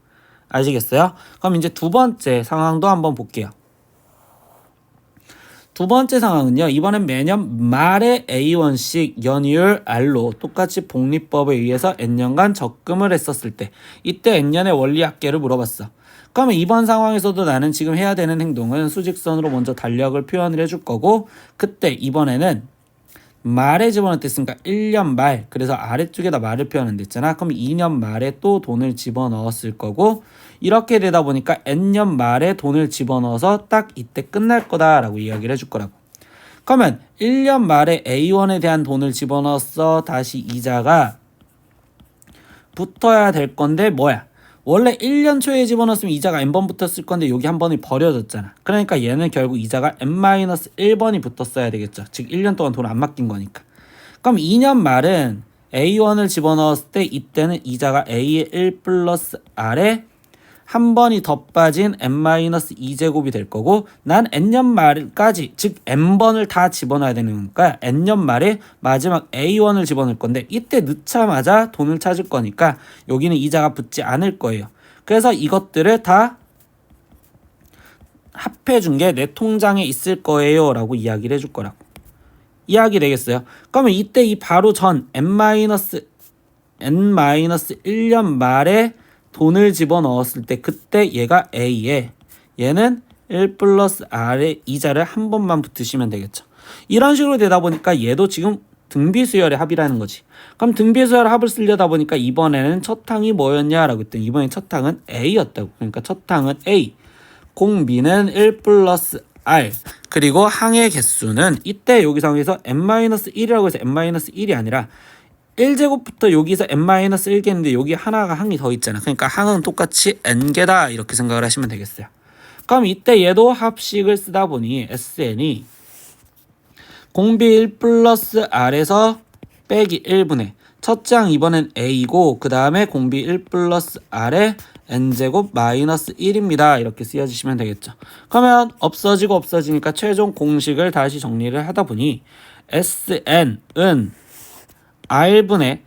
아시겠어요? 그럼 이제 두 번째 상황도 한번 볼게요. 두 번째 상황은요, 이번엔 매년 말에 A1씩 연이율 R로 똑같이 복리법에 의해서 N년간 적금을 했었을 때 이때 N년의 원리합계를 물어봤어. 그러면 이번 상황에서도 나는 지금 해야 되는 행동은 수직선으로 먼저 달력을 표현을 해줄 거고, 그때 이번에는 말에 집어넣었으니까 1년 말, 그래서 아래쪽에다 말을 표현한댔잖아. 그럼 2년 말에 또 돈을 집어넣었을 거고, 이렇게 되다 보니까 N년 말에 돈을 집어넣어서 딱 이때 끝날 거다라고 이야기를 해줄 거라고. 그러면 1년 말에 A1에 대한 돈을 집어넣었어. 다시 이자가 붙어야 될 건데 뭐야? 원래 1년 초에 집어넣었으면 이자가 N번 붙었을 건데 여기 한 번이 버려졌잖아. 그러니까 얘는 결국 이자가 N-1번이 붙었어야 되겠죠. 즉 1년 동안 돈 안 맡긴 거니까. 그럼 2년 말은 A1을 집어넣었을 때 이때는 이자가 A의 1 플러스 R에 한 번이 더 빠진 N-2제곱이 될 거고, 난 N년 말까지, 즉 N번을 다 집어넣어야 되는 거니까 N년 말에 마지막 A1을 집어넣을 건데 이때 넣자마자 돈을 찾을 거니까 여기는 이자가 붙지 않을 거예요. 그래서 이것들을 다 합해준 게 내 통장에 있을 거예요 라고 이야기를 해줄 거라고. 이해하게 되겠어요? 그러면 이때 이 바로 전 N-1년 말에 돈을 집어넣었을 때 그때 얘가 A에 얘는 1 플러스 R의 이자를 한 번만 붙이시면 되겠죠. 이런 식으로 되다 보니까 얘도 지금 등비수열의 합이라는 거지. 그럼 등비수열 합을 쓰려다 보니까 이번에는 첫 항이 뭐였냐라고 했더니 이번엔 첫 항은 A였다고. 그러니까 첫 항은 A, 공비는 1 플러스 R, 그리고 항의 개수는 이때 여기 상황에서 n-1이라고 해서 n-1이 아니라 1제곱부터 여기서 n-1개인데 여기 하나가 항이 더 있잖아. 그러니까 항은 똑같이 n개다 이렇게 생각을 하시면 되겠어요. 그럼 이때 얘도 합식을 쓰다 보니 SN이 공비 1 플러스 R에서 빼기 1분의 첫째 항 이번엔 A고 그 다음에 공비 1 플러스 R에 n제곱 마이너스 1입니다. 이렇게 쓰여주시면 되겠죠. 그러면 없어지고 없어지니까 최종 공식을 다시 정리를 하다 보니 SN은 R분의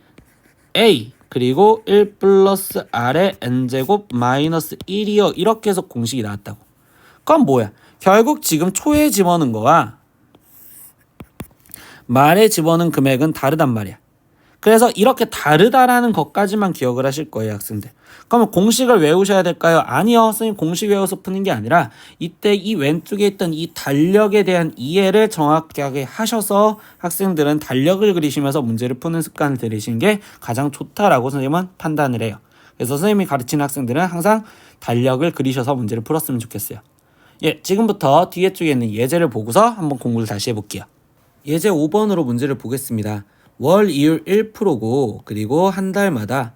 A 그리고 1 플러스 R의 n제곱 마이너스 1이요. 이렇게 해서 공식이 나왔다고. 그럼 뭐야? 결국 지금 초에 집어넣은 거와 말에 집어넣은 금액은 다르단 말이야. 그래서 이렇게 다르다라는 것까지만 기억을 하실 거예요, 학생들. 그러면 공식을 외우셔야 될까요? 아니요, 선생님 공식 외워서 푸는 게 아니라 이때 이 왼쪽에 있던 이 달력에 대한 이해를 정확하게 하셔서 학생들은 달력을 그리시면서 문제를 푸는 습관을 들이시는 게 가장 좋다라고 선생님은 판단을 해요. 그래서 선생님이 가르치는 학생들은 항상 달력을 그리셔서 문제를 풀었으면 좋겠어요. 예, 지금부터 뒤에 쪽에 있는 예제를 보고서 한번 공부를 다시 해볼게요. 예제 5번으로 문제를 보겠습니다. 월 이율 1%고 그리고 한 달마다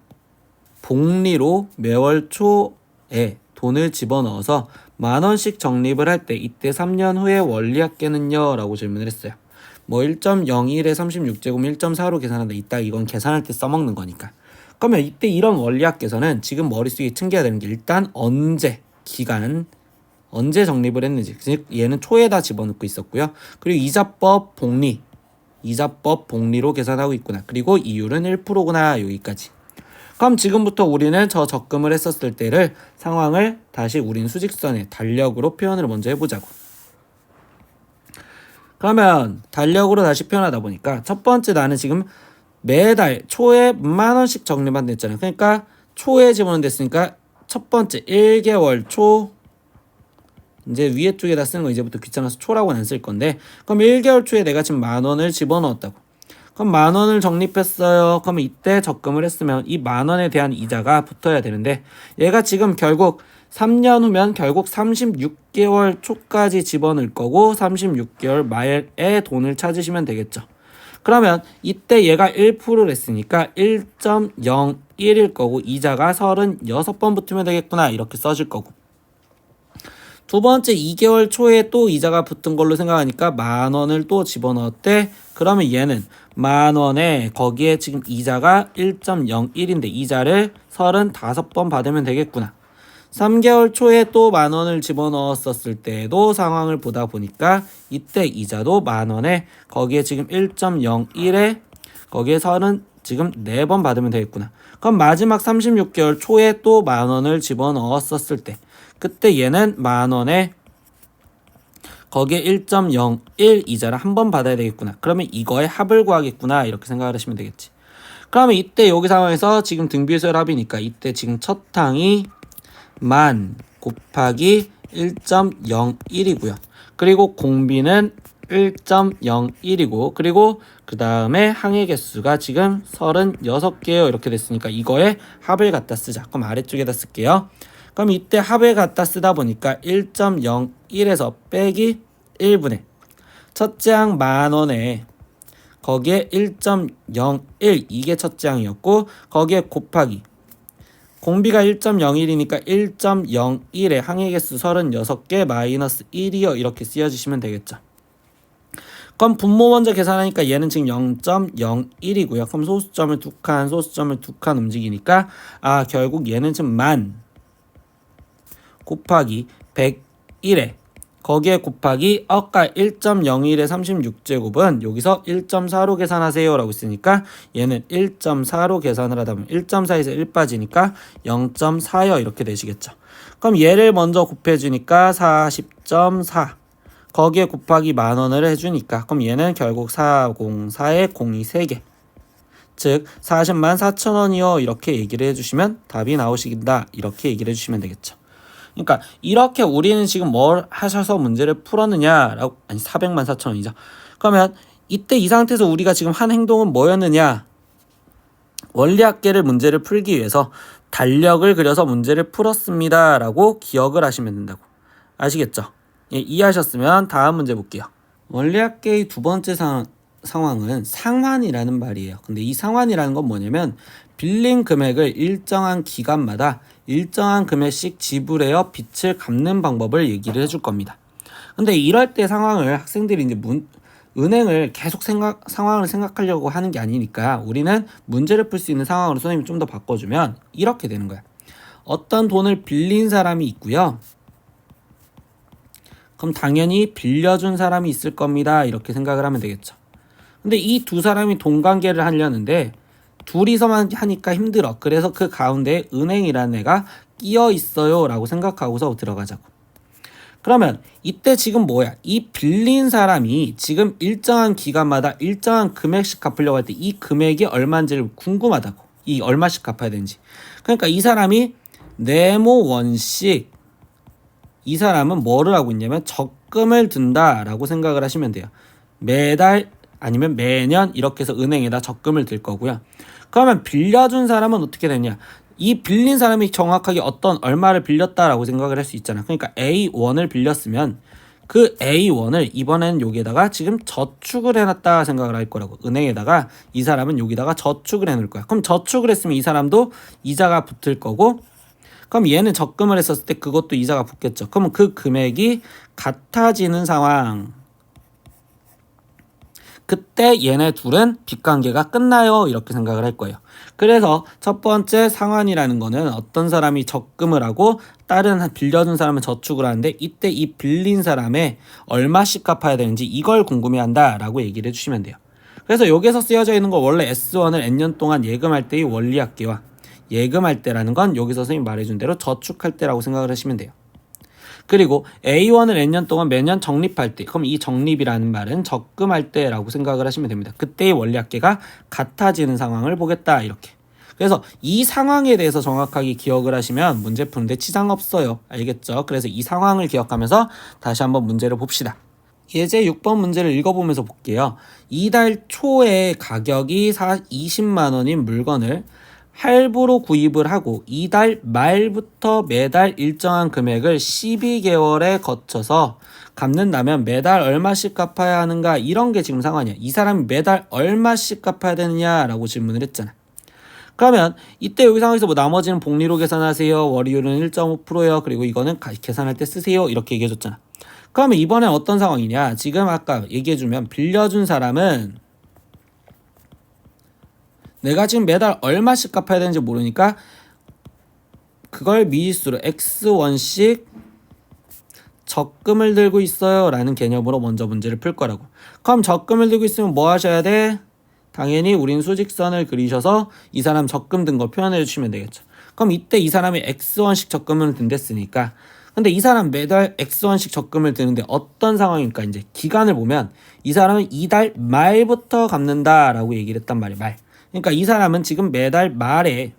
복리로 매월 초에 돈을 집어넣어서 10,000원씩 적립을 할 때 이때 3년 후에 원리합계는요? 라고 질문을 했어요. 뭐 1.01에 36제곱 1.4로 계산한다. 이따 이건 계산할 때 써먹는 거니까. 그러면 이때 이런 원리합계서는 지금 머릿속에 챙겨야 되는 게 일단 언제, 기간, 언제 적립을 했는지. 즉 얘는 초에다 집어넣고 있었고요. 그리고 이자법 복리, 이자법 복리로 계산하고 있구나. 그리고 이율은 1%구나. 여기까지. 그럼 지금부터 우리는 저 적금을 했었을 때를 상황을 다시 우린 수직선의 달력으로 표현을 먼저 해보자고. 그러면 달력으로 다시 표현하다 보니까 첫 번째 나는 지금 매달 초에 10,000원씩 적립한다 했잖아요. 그러니까 초에 집어넣는 됐으니까 첫 번째 1개월 초, 이제 위에 쪽에다 쓰는 거 이제부터 귀찮아서 초라고는 안 쓸 건데, 그럼 1개월 초에 내가 지금 10,000원을 집어넣었다고. 그럼 10,000원을 적립했어요. 그러면 이때 적금을 했으면 이 10,000원에 대한 이자가 붙어야 되는데, 얘가 지금 결국 3년 후면 결국 36개월 초까지 집어넣을 거고 36개월 말에 돈을 찾으시면 되겠죠. 그러면 이때 얘가 1%를 했으니까 1.01일 거고 이자가 36번 붙으면 되겠구나. 이렇게 써줄 거고. 두 번째 2개월 초에 또 이자가 붙은 걸로 생각하니까 10,000원을 또 집어넣었대. 그러면 얘는 10,000원에 거기에 지금 이자가 1.01인데 이자를 35번 받으면 되겠구나. 3개월 초에 또 10,000원을 집어넣었을 때도 상황을 보다 보니까 이때 이자도 10,000원에 거기에 지금 1.01에 거기에 30 지금 4번 받으면 되겠구나. 그럼 마지막 36개월 초에 또 10,000원을 집어넣었을 때 그때 얘는 10,000원에 거기에 1.01 이자를 한 번 받아야 되겠구나. 그러면 이거의 합을 구하겠구나. 이렇게 생각을 하시면 되겠지. 그러면 이때 여기 상황에서 지금 등비수열 합이니까 이때 지금 첫 항이 10,000 곱하기 1.01이고요. 그리고 공비는 1.01이고 그리고 그 다음에 항의 개수가 지금 36개요. 이렇게 됐으니까 이거에 합을 갖다 쓰자. 그럼 아래쪽에다 쓸게요. 그럼 이때 합을 갖다 쓰다 보니까 1.01에서 빼기 1분의 첫째 항 10,000원에 거기에 1.01 이게 첫째 항이었고 거기에 곱하기 공비가 1.01이니까 1.01에 항의 개수 36개 마이너스 1이요. 이렇게 쓰여주시면 되겠죠. 그럼 분모 먼저 계산하니까 얘는 지금 0.01이고요. 그럼 소수점을 두 칸 움직이니까 결국 얘는 지금 10,000 곱하기 101에 거기에 곱하기 아까 1.01에 36제곱은 여기서 1.4로 계산하세요 라고 있으니까 얘는 1.4로 계산을 하다 보면 1.4에서 1 빠지니까 0.4요 이렇게 되시겠죠. 그럼 얘를 먼저 곱해주니까 40.4 거기에 곱하기 10,000원을 해주니까 그럼 얘는 결국 404에 02 3개 즉 404,000원이요 이렇게 얘기를 해주시면 답이 나오시긴다 이렇게 얘기를 해주시면 되겠죠. 그러니까 이렇게 우리는 지금 뭘 하셔서 문제를 풀었느냐라고, 아니 400만 4천 원이죠. 그러면 이때 이 상태에서 우리가 지금 한 행동은 뭐였느냐? 원리합계를 문제를 풀기 위해서 달력을 그려서 문제를 풀었습니다 라고 기억을 하시면 된다고. 아시겠죠? 예, 이해하셨으면 다음 문제 볼게요. 원리합계의 두 번째 상황은 상환이라는 말이에요. 근데 이 상환이라는 건 뭐냐면 빌린 금액을 일정한 기간마다 일정한 금액씩 지불하여 빚을 갚는 방법을 얘기를 해줄 겁니다. 근데 이럴 때 상황을 학생들이 이제 은행을 계속 상황을 생각하려고 하는 게 아니니까 우리는 문제를 풀 수 있는 상황으로 선생님이 좀 더 바꿔주면 이렇게 되는 거야. 어떤 돈을 빌린 사람이 있고요. 그럼 당연히 빌려준 사람이 있을 겁니다. 이렇게 생각을 하면 되겠죠. 근데 이 두 사람이 돈 관계를 하려는데 둘이서만 하니까 힘들어. 그래서 그 가운데 은행이라는 애가 끼어 있어요 라고 생각하고서 들어가자고. 그러면 이때 지금 뭐야? 이 빌린 사람이 지금 일정한 기간마다 일정한 금액씩 갚으려고 할 때 이 금액이 얼마인지를 궁금하다고. 이 얼마씩 갚아야 되는지. 그러니까 이 사람이 네모원씩 이 사람은 뭐를 하고 있냐면 적금을 둔다라고 생각을 하시면 돼요. 매달 아니면 매년 이렇게 해서 은행에다 적금을 들 거고요. 그러면 빌려준 사람은 어떻게 되냐? 이 빌린 사람이 정확하게 어떤 얼마를 빌렸다라고 생각을 할 수 있잖아. 그러니까 A1을 빌렸으면 그 A1을 이번엔 여기에다가 지금 저축을 해놨다 생각을 할 거라고. 은행에다가 이 사람은 여기다가 저축을 해놓을 거야. 그럼 저축을 했으면 이 사람도 이자가 붙을 거고, 그럼 얘는 적금을 했었을 때 그것도 이자가 붙겠죠. 그러면 그 금액이 같아지는 상황. 그때 얘네 둘은 빚관계가 끝나요 이렇게 생각을 할 거예요. 그래서 첫 번째 상환이라는 거는 어떤 사람이 적금을 하고 다른 빌려준 사람은 저축을 하는데 이때 이 빌린 사람의 얼마씩 갚아야 되는지 이걸 궁금해한다 라고 얘기를 해주시면 돼요. 그래서 여기에서 쓰여져 있는 거 원래 S1을 N년 동안 예금할 때의 원리합계와 예금할 때라는 건 여기서 선생님이 말해준 대로 저축할 때라고 생각을 하시면 돼요. 그리고 A1을 N년 동안 매년 적립할 때, 그럼 이 적립이라는 말은 적금할 때라고 생각을 하시면 됩니다. 그때의 원리합계가 같아지는 상황을 보겠다 이렇게. 그래서 이 상황에 대해서 정확하게 기억을 하시면 문제 푸는데 지장 없어요. 알겠죠? 그래서 이 상황을 기억하면서 다시 한번 문제를 봅시다. 예제 6번 문제를 읽어보면서 볼게요. 이달 초에 가격이 20만 원인 물건을 할부로 구입을 하고 이달 말부터 매달 일정한 금액을 12개월에 거쳐서 갚는다면 매달 얼마씩 갚아야 하는가, 이런 게 지금 상황이야. 이 사람이 매달 얼마씩 갚아야 되느냐라고 질문을 했잖아. 그러면 이때 여기 상황에서 뭐 나머지는 복리로 계산하세요. 월이율은 1.5%요. 그리고 이거는 계산할 때 쓰세요. 이렇게 얘기해줬잖아. 그러면 이번엔 어떤 상황이냐? 지금 아까 얘기해주면 빌려준 사람은 내가 지금 매달 얼마씩 갚아야 되는지 모르니까 그걸 미지수로 X1씩 적금을 들고 있어요 라는 개념으로 먼저 문제를 풀 거라고. 그럼 적금을 들고 있으면 뭐 하셔야 돼? 당연히 우린 수직선을 그리셔서 이 사람 적금 든 거 표현해 주시면 되겠죠. 그럼 이때 이 사람이 X1씩 적금을 든댔으니까, 근데 이 사람 매달 X1씩 적금을 드는데 어떤 상황일까? 이제 기간을 보면 이 사람은 이달 말부터 갚는다 라고 얘기를 했단 말이에요. 말. 그러니까 이 사람은 지금 매달 말에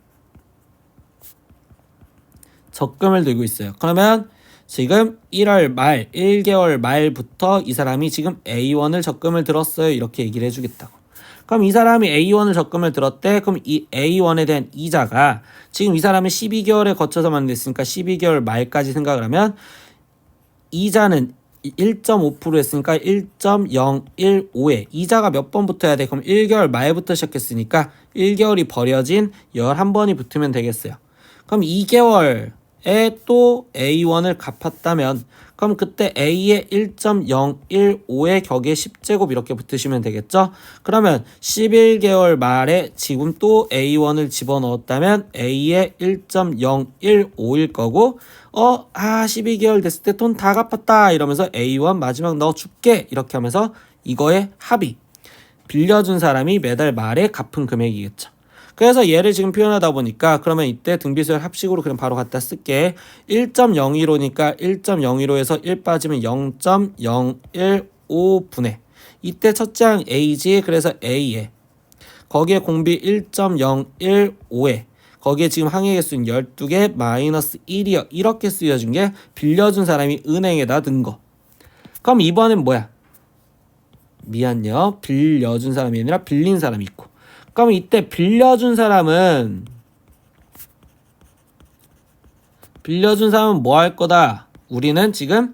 적금을 들고 있어요. 그러면 지금 1월 말, 1개월 말부터 이 사람이 지금 A1을 적금을 들었어요. 이렇게 얘기를 해주겠다고. 그럼 이 사람이 A1을 적금을 들었대. 그럼 이 A1에 대한 이자가 지금 이 사람은 12개월에 거쳐서 만들었으니까 12개월 말까지 생각을 하면 이자는 1.5% 했으니까 1.015에 이자가 몇 번 붙어야 돼? 그럼 1개월 말부터 시작했으니까 1개월이 버려진 11번이 붙으면 되겠어요. 그럼 2개월에 또 A1을 갚았다면 그럼 그때 A의 1.015의 격에 10제곱 이렇게 붙으시면 되겠죠? 그러면 11개월 말에 지금 또 A1을 집어넣었다면 A의 1.015일 거고 12개월 됐을 때 돈 다 갚았다 이러면서 A1 마지막 넣어줄게 이렇게 하면서 이거의 합이 빌려준 사람이 매달 말에 갚은 금액이겠죠. 그래서 얘를 지금 표현하다 보니까 그러면 이때 등비수열 합식으로 그냥 바로 갖다 쓸게. 1.015니까 1.015에서 1 빠지면 0.015분의 이때 첫째 항 A지. 그래서 A에 거기에 공비 1.015에 거기에 지금 항해 개수는 12개 마이너스 1이요. 이렇게 쓰여준 게 빌려준 사람이 은행에다 든 거. 그럼 이번엔 뭐야? 미안요. 빌려준 사람이 아니라 빌린 사람이 있고. 그럼 이때 빌려준 사람은 뭐 할 거다? 우리는 지금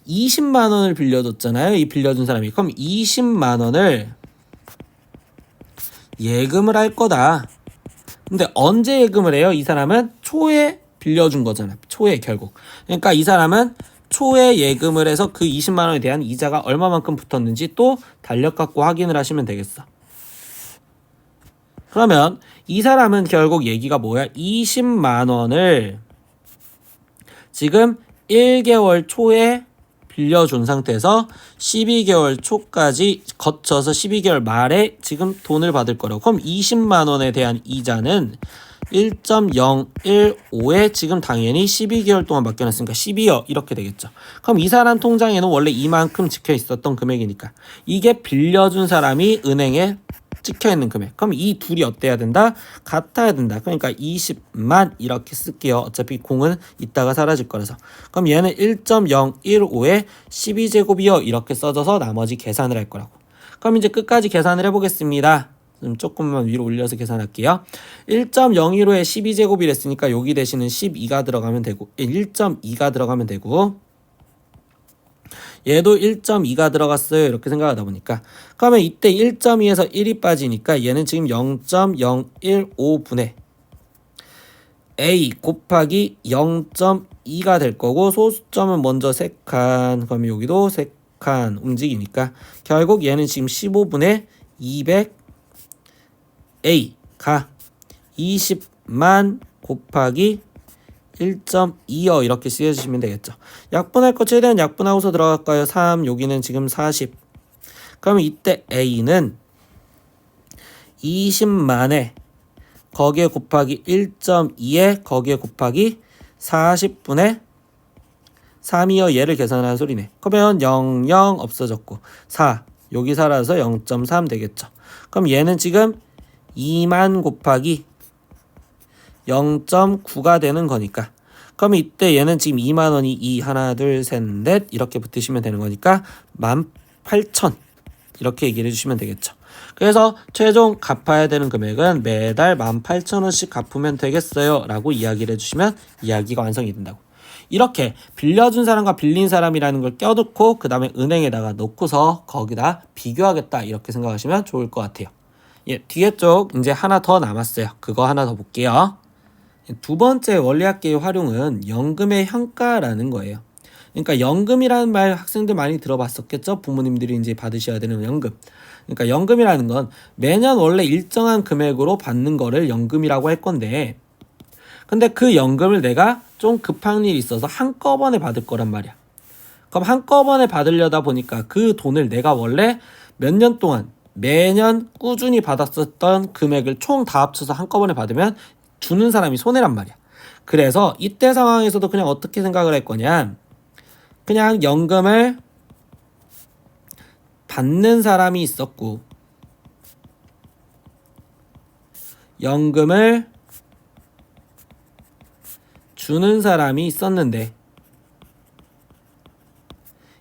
20만 원을 빌려줬잖아요. 이 빌려준 사람이. 그럼 20만 원을 예금을 할 거다. 근데 언제 예금을 해요? 이 사람은 초에 빌려준 거잖아. 초에 결국. 그러니까 이 사람은 초에 예금을 해서 그 20만 원에 대한 이자가 얼마만큼 붙었는지 또 달력 갖고 확인을 하시면 되겠어. 그러면 이 사람은 결국 얘기가 뭐야? 20만 원을 지금 1개월 초에 빌려준 상태에서 12개월 초까지 거쳐서 12개월 말에 지금 돈을 받을 거라고. 그럼 20만 원에 대한 이자는 1.015에 지금 당연히 12개월 동안 맡겨놨으니까 12여 이렇게 되겠죠. 그럼 이 사람 통장에는 원래 이만큼 찍혀 있었던 금액이니까 이게 빌려준 사람이 은행에 찍혀 있는 금액. 그럼 이 둘이 어때야 된다? 같아야 된다. 그러니까 20만 이렇게 쓸게요. 어차피 공은 이따가 사라질 거라서. 그럼 얘는 1.015에 12제곱이요. 이렇게 써져서 나머지 계산을 할 거라고. 그럼 이제 끝까지 계산을 해보겠습니다. 조금만 위로 올려서 계산할게요. 1.015에 12제곱이랬으니까 여기 대신은 12가 들어가면 되고 1.2가 들어가면 되고 얘도 1.2가 들어갔어요. 이렇게 생각하다 보니까 그러면 이때 1.2에서 1이 빠지니까 얘는 지금 0.015분의 a 곱하기 0.2가 될 거고 소수점은 먼저 3칸 그러면 여기도 3칸 움직이니까 결국 얘는 지금 15분의 200a가 20만 곱하기 1.2여 이렇게 쓰여주시면 되겠죠. 약분할 거 최대한 약분하고서 들어갈까요? 3 여기는 지금 40. 그러면 이때 A는 20만에 거기에 곱하기 1.2에 거기에 곱하기 40분의 3이여 얘를 계산하는 소리네. 그러면 0 0 없어졌고 4 여기 살아서 0.3 되겠죠. 그럼 얘는 지금 2만 곱하기 0.9가 되는 거니까 그럼 이때 얘는 지금 2만 원이 2 하나 둘 셋 넷 이렇게 붙으시면 되는 거니까 18,000 이렇게 얘기를 해주시면 되겠죠. 그래서 최종 갚아야 되는 금액은 매달 18,000원씩 갚으면 되겠어요 라고 이야기를 해주시면 이야기가 완성이 된다고. 이렇게 빌려준 사람과 빌린 사람이라는 걸 껴놓고 그 다음에 은행에다가 놓고서 거기다 비교하겠다 이렇게 생각하시면 좋을 것 같아요. 예, 뒤에 쪽 이제 하나 더 남았어요. 그거 하나 더 볼게요. 두 번째 원리학계의 활용은 연금의 현가라는 거예요. 그러니까 연금이라는 말 학생들 많이 들어봤었겠죠? 부모님들이 이제 받으셔야 되는 연금. 그러니까 연금이라는 건 매년 원래 일정한 금액으로 받는 거를 연금이라고 할 건데 근데 그 연금을 내가 좀 급한 일이 있어서 한꺼번에 받을 거란 말이야. 그럼 한꺼번에 받으려다 보니까 그 돈을 내가 원래 몇 년 동안 매년 꾸준히 받았었던 금액을 총 다 합쳐서 한꺼번에 받으면 주는 사람이 손해란 말이야. 그래서 이때 상황에서도 그냥 어떻게 생각을 할 거냐. 그냥 연금을 받는 사람이 있었고 연금을 주는 사람이 있었는데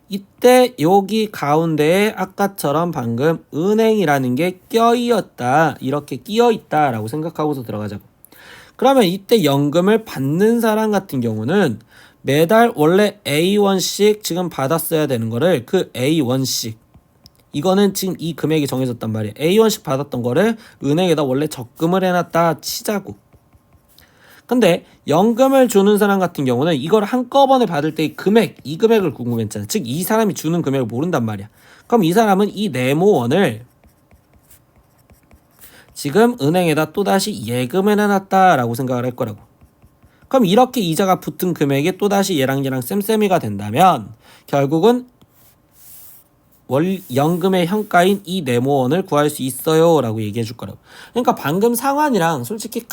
이때 여기 가운데에 아까처럼 방금 은행이라는 게 껴있다 이렇게 끼어있다 라고 생각하고서 들어가자고. 그러면 이때 연금을 받는 사람 같은 경우는 매달 원래 A1씩 지금 받았어야 되는 거를 그 A1씩 이거는 지금 이 금액이 정해졌단 말이에요. A1씩 받았던 거를 은행에다 원래 적금을 해놨다 치자고. 근데 연금을 주는 사람 같은 경우는 이걸 한꺼번에 받을 때 이 금액을 궁금했잖아. 즉 이 사람이 주는 금액을 모른단 말이야. 그럼 이 사람은 이 네모원을 지금 은행에다 또다시 예금을 해놨다라고 생각을 할 거라고. 그럼 이렇게 이자가 붙은 금액이 또다시 얘랑 쌤쌤이가 된다면 결국은 연금의 현가인 이 네모원을 구할 수 있어요 라고 얘기해 줄 거라고. 그러니까 방금 상환이랑 솔직히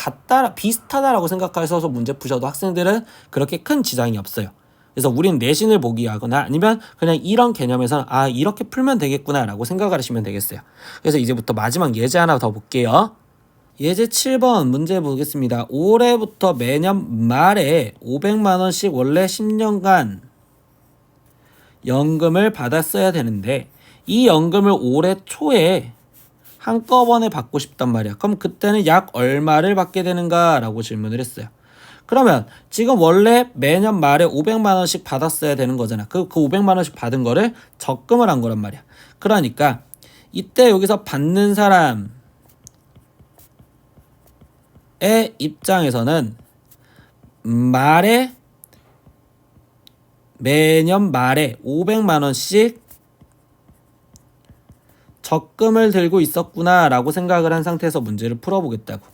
비슷하다라고 생각해서 문제 푸셔도 학생들은 그렇게 큰 지장이 없어요. 그래서 우리는 내신을 보기 하거나 아니면 그냥 이런 개념에서는 이렇게 풀면 되겠구나 라고 생각을 하시면 되겠어요. 그래서 이제부터 마지막 예제 하나 더 볼게요. 예제 7번 문제 보겠습니다. 올해부터 매년 말에 500만 원씩 원래 10년간 연금을 받았어야 되는데 이 연금을 올해 초에 한꺼번에 받고 싶단 말이야. 그럼 그때는 약 얼마를 받게 되는가? 라고 질문을 했어요. 그러면 지금 원래 매년 말에 500만 원씩 받았어야 되는 거잖아. 그 500만 원씩 받은 거를 적금을 한 거란 말이야. 그러니까 이때 여기서 받는 사람의 입장에서는 매년 말에 500만 원씩 적금을 들고 있었구나 라고 생각을 한 상태에서 문제를 풀어보겠다고.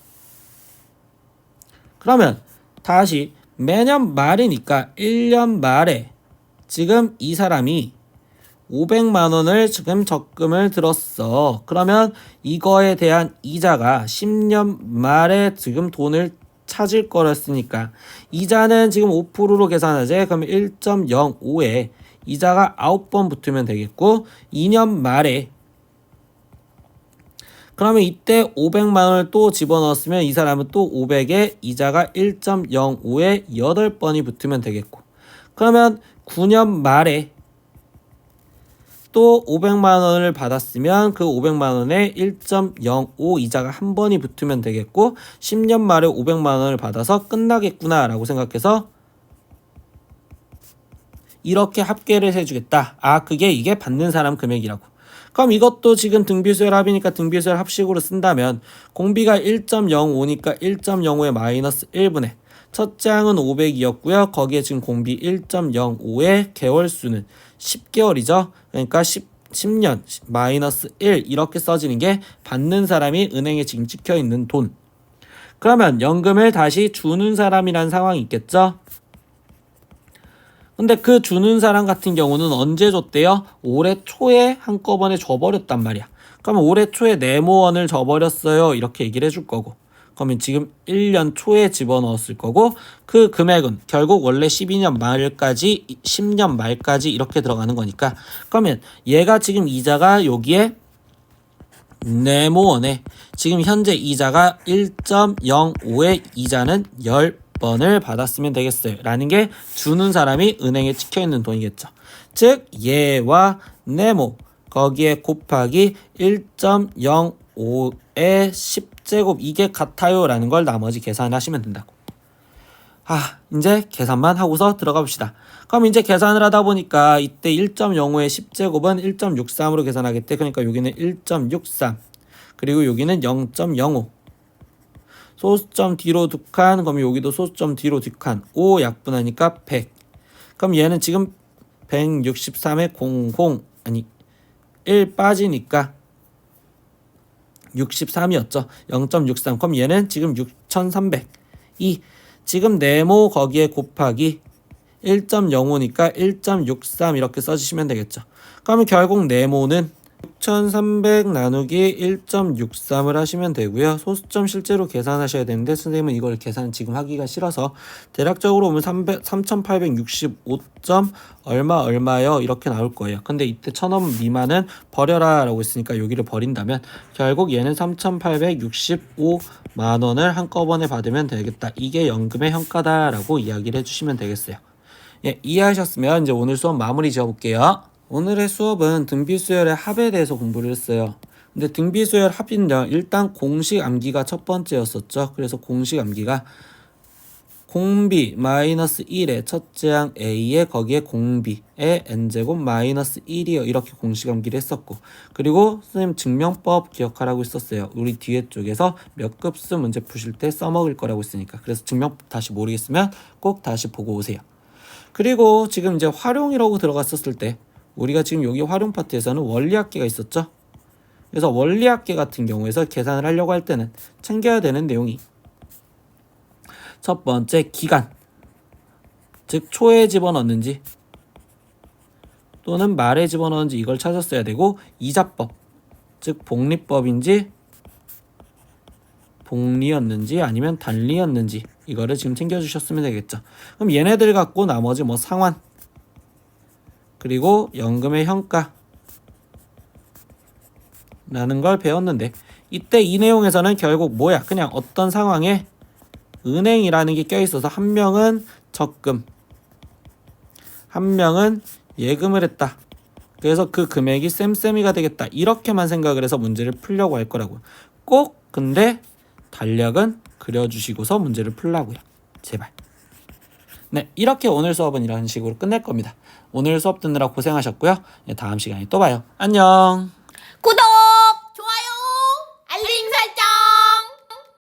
그러면 다시 매년 말이니까 1년 말에 지금 이 사람이 500만 원을 지금 적금을 들었어. 그러면 이거에 대한 이자가 10년 말에 지금 돈을 찾을 거였으니까 이자는 지금 5%로 계산하지. 그러면 1.05에 이자가 9번 붙으면 되겠고 2년 말에 그러면 이때 500만 원을 또 집어넣었으면 이 사람은 또 500에 이자가 1.05에 8번이 붙으면 되겠고 그러면 9년 말에 또 500만 원을 받았으면 그 500만 원에 1.05 이자가 한 번이 붙으면 되겠고 10년 말에 500만 원을 받아서 끝나겠구나 라고 생각해서 이렇게 합계를 해주겠다. 이게 받는 사람 금액이라고. 그럼 이것도 지금 등비수열 합이니까 등비수열 합식으로 쓴다면 공비가 1.05니까 1.05에 마이너스 1분의 첫째 항은 500이었고요. 거기에 지금 공비 1.05의 개월수는 10개월이죠. 그러니까 10년 마이너스 1 이렇게 써지는 게 받는 사람이 은행에 지금 찍혀있는 돈. 그러면 연금을 다시 주는 사람이란 상황이 있겠죠. 근데 그 주는 사람 같은 경우는 언제 줬대요? 올해 초에 한꺼번에 줘버렸단 말이야. 그러면 올해 초에 네모원을 줘버렸어요. 이렇게 얘기를 해줄 거고. 그러면 지금 1년 초에 집어넣었을 거고 그 금액은 결국 원래 12년 말까지 10년 말까지 이렇게 들어가는 거니까 그러면 얘가 지금 이자가 여기에 네모원에 지금 현재 이자가 1.05의 이자는 10번을 받았으면 되겠어요. 라는 게 주는 사람이 은행에 찍혀있는 돈이겠죠. 즉 얘와 네모 거기에 곱하기 1.05의 10제곱 이게 같아요 라는 걸 나머지 계산하시면 된다고. 이제 계산만 하고서 들어가 봅시다. 그럼 이제 계산을 하다 보니까 이때 1.05의 10제곱은 1.63으로 계산하겠대. 그러니까 여기는 1.63 그리고 여기는 0.05 소수점 뒤로 2칸 그럼 여기도 소수점 뒤로 2칸 5 약분하니까 100 그럼 얘는 지금 163에 1 빠지니까 63이었죠. 0.63 그럼 얘는 지금 6300 지금 네모 거기에 곱하기 1.05니까 1.63 이렇게 써주시면 되겠죠. 그러면 결국 네모는 6300 나누기 1.63을 하시면 되고요. 소수점 실제로 계산하셔야 되는데 선생님은 이걸 계산 지금 하기가 싫어서 대략적으로 오면 3865. 얼마요 이렇게 나올 거예요. 근데 이때 1000원 미만은 버려라 라고 했으니까 여기를 버린다면 결국 얘는 3865만 원을 한꺼번에 받으면 되겠다. 이게 연금의 현가다 라고 이야기를 해주시면 되겠어요. 이해하셨으면 이제 오늘 수업 마무리 지어볼게요. 오늘의 수업은 등비수열의 합에 대해서 공부를 했어요. 근데 등비수열 합은요 일단 공식 암기가 첫 번째였었죠. 그래서 공식 암기가 공비 마이너스 1의 첫째 항 A에 거기에 공비의 n제곱 마이너스 1이요. 이렇게 공식 암기를 했었고 그리고 선생님 증명법 기억하라고 했었어요. 우리 뒤에 쪽에서 몇 급수 문제 푸실 때 써먹을 거라고 했으니까. 그래서 증명법 다시 모르겠으면 꼭 다시 보고 오세요. 그리고 지금 이제 활용이라고 들어갔었을 때 우리가 지금 여기 활용 파트에서는 원리합계가 있었죠. 그래서 원리합계 같은 경우에서 계산을 하려고 할 때는 챙겨야 되는 내용이 첫 번째 기간 즉 초에 집어넣는지 또는 말에 집어넣는지 이걸 찾았어야 되고 이자법 즉 복리법인지 복리였는지 아니면 단리였는지 이거를 지금 챙겨주셨으면 되겠죠. 그럼 얘네들 갖고 나머지 상환 그리고 연금의 현가 라는 걸 배웠는데 이때 이 내용에서는 결국 뭐야? 그냥 어떤 상황에 은행이라는 게 껴있어서 한 명은 적금, 한 명은 예금을 했다. 그래서 그 금액이 쌤쌤이가 되겠다. 이렇게만 생각을 해서 문제를 풀려고 할 거라고요. 꼭 근데 달력은 그려주시고서 문제를 풀라고요. 제발. 네, 이렇게 오늘 수업은 이런 식으로 끝낼 겁니다. 오늘 수업 듣느라 고생하셨고요. 다음 시간에 또 봐요. 안녕. 구독!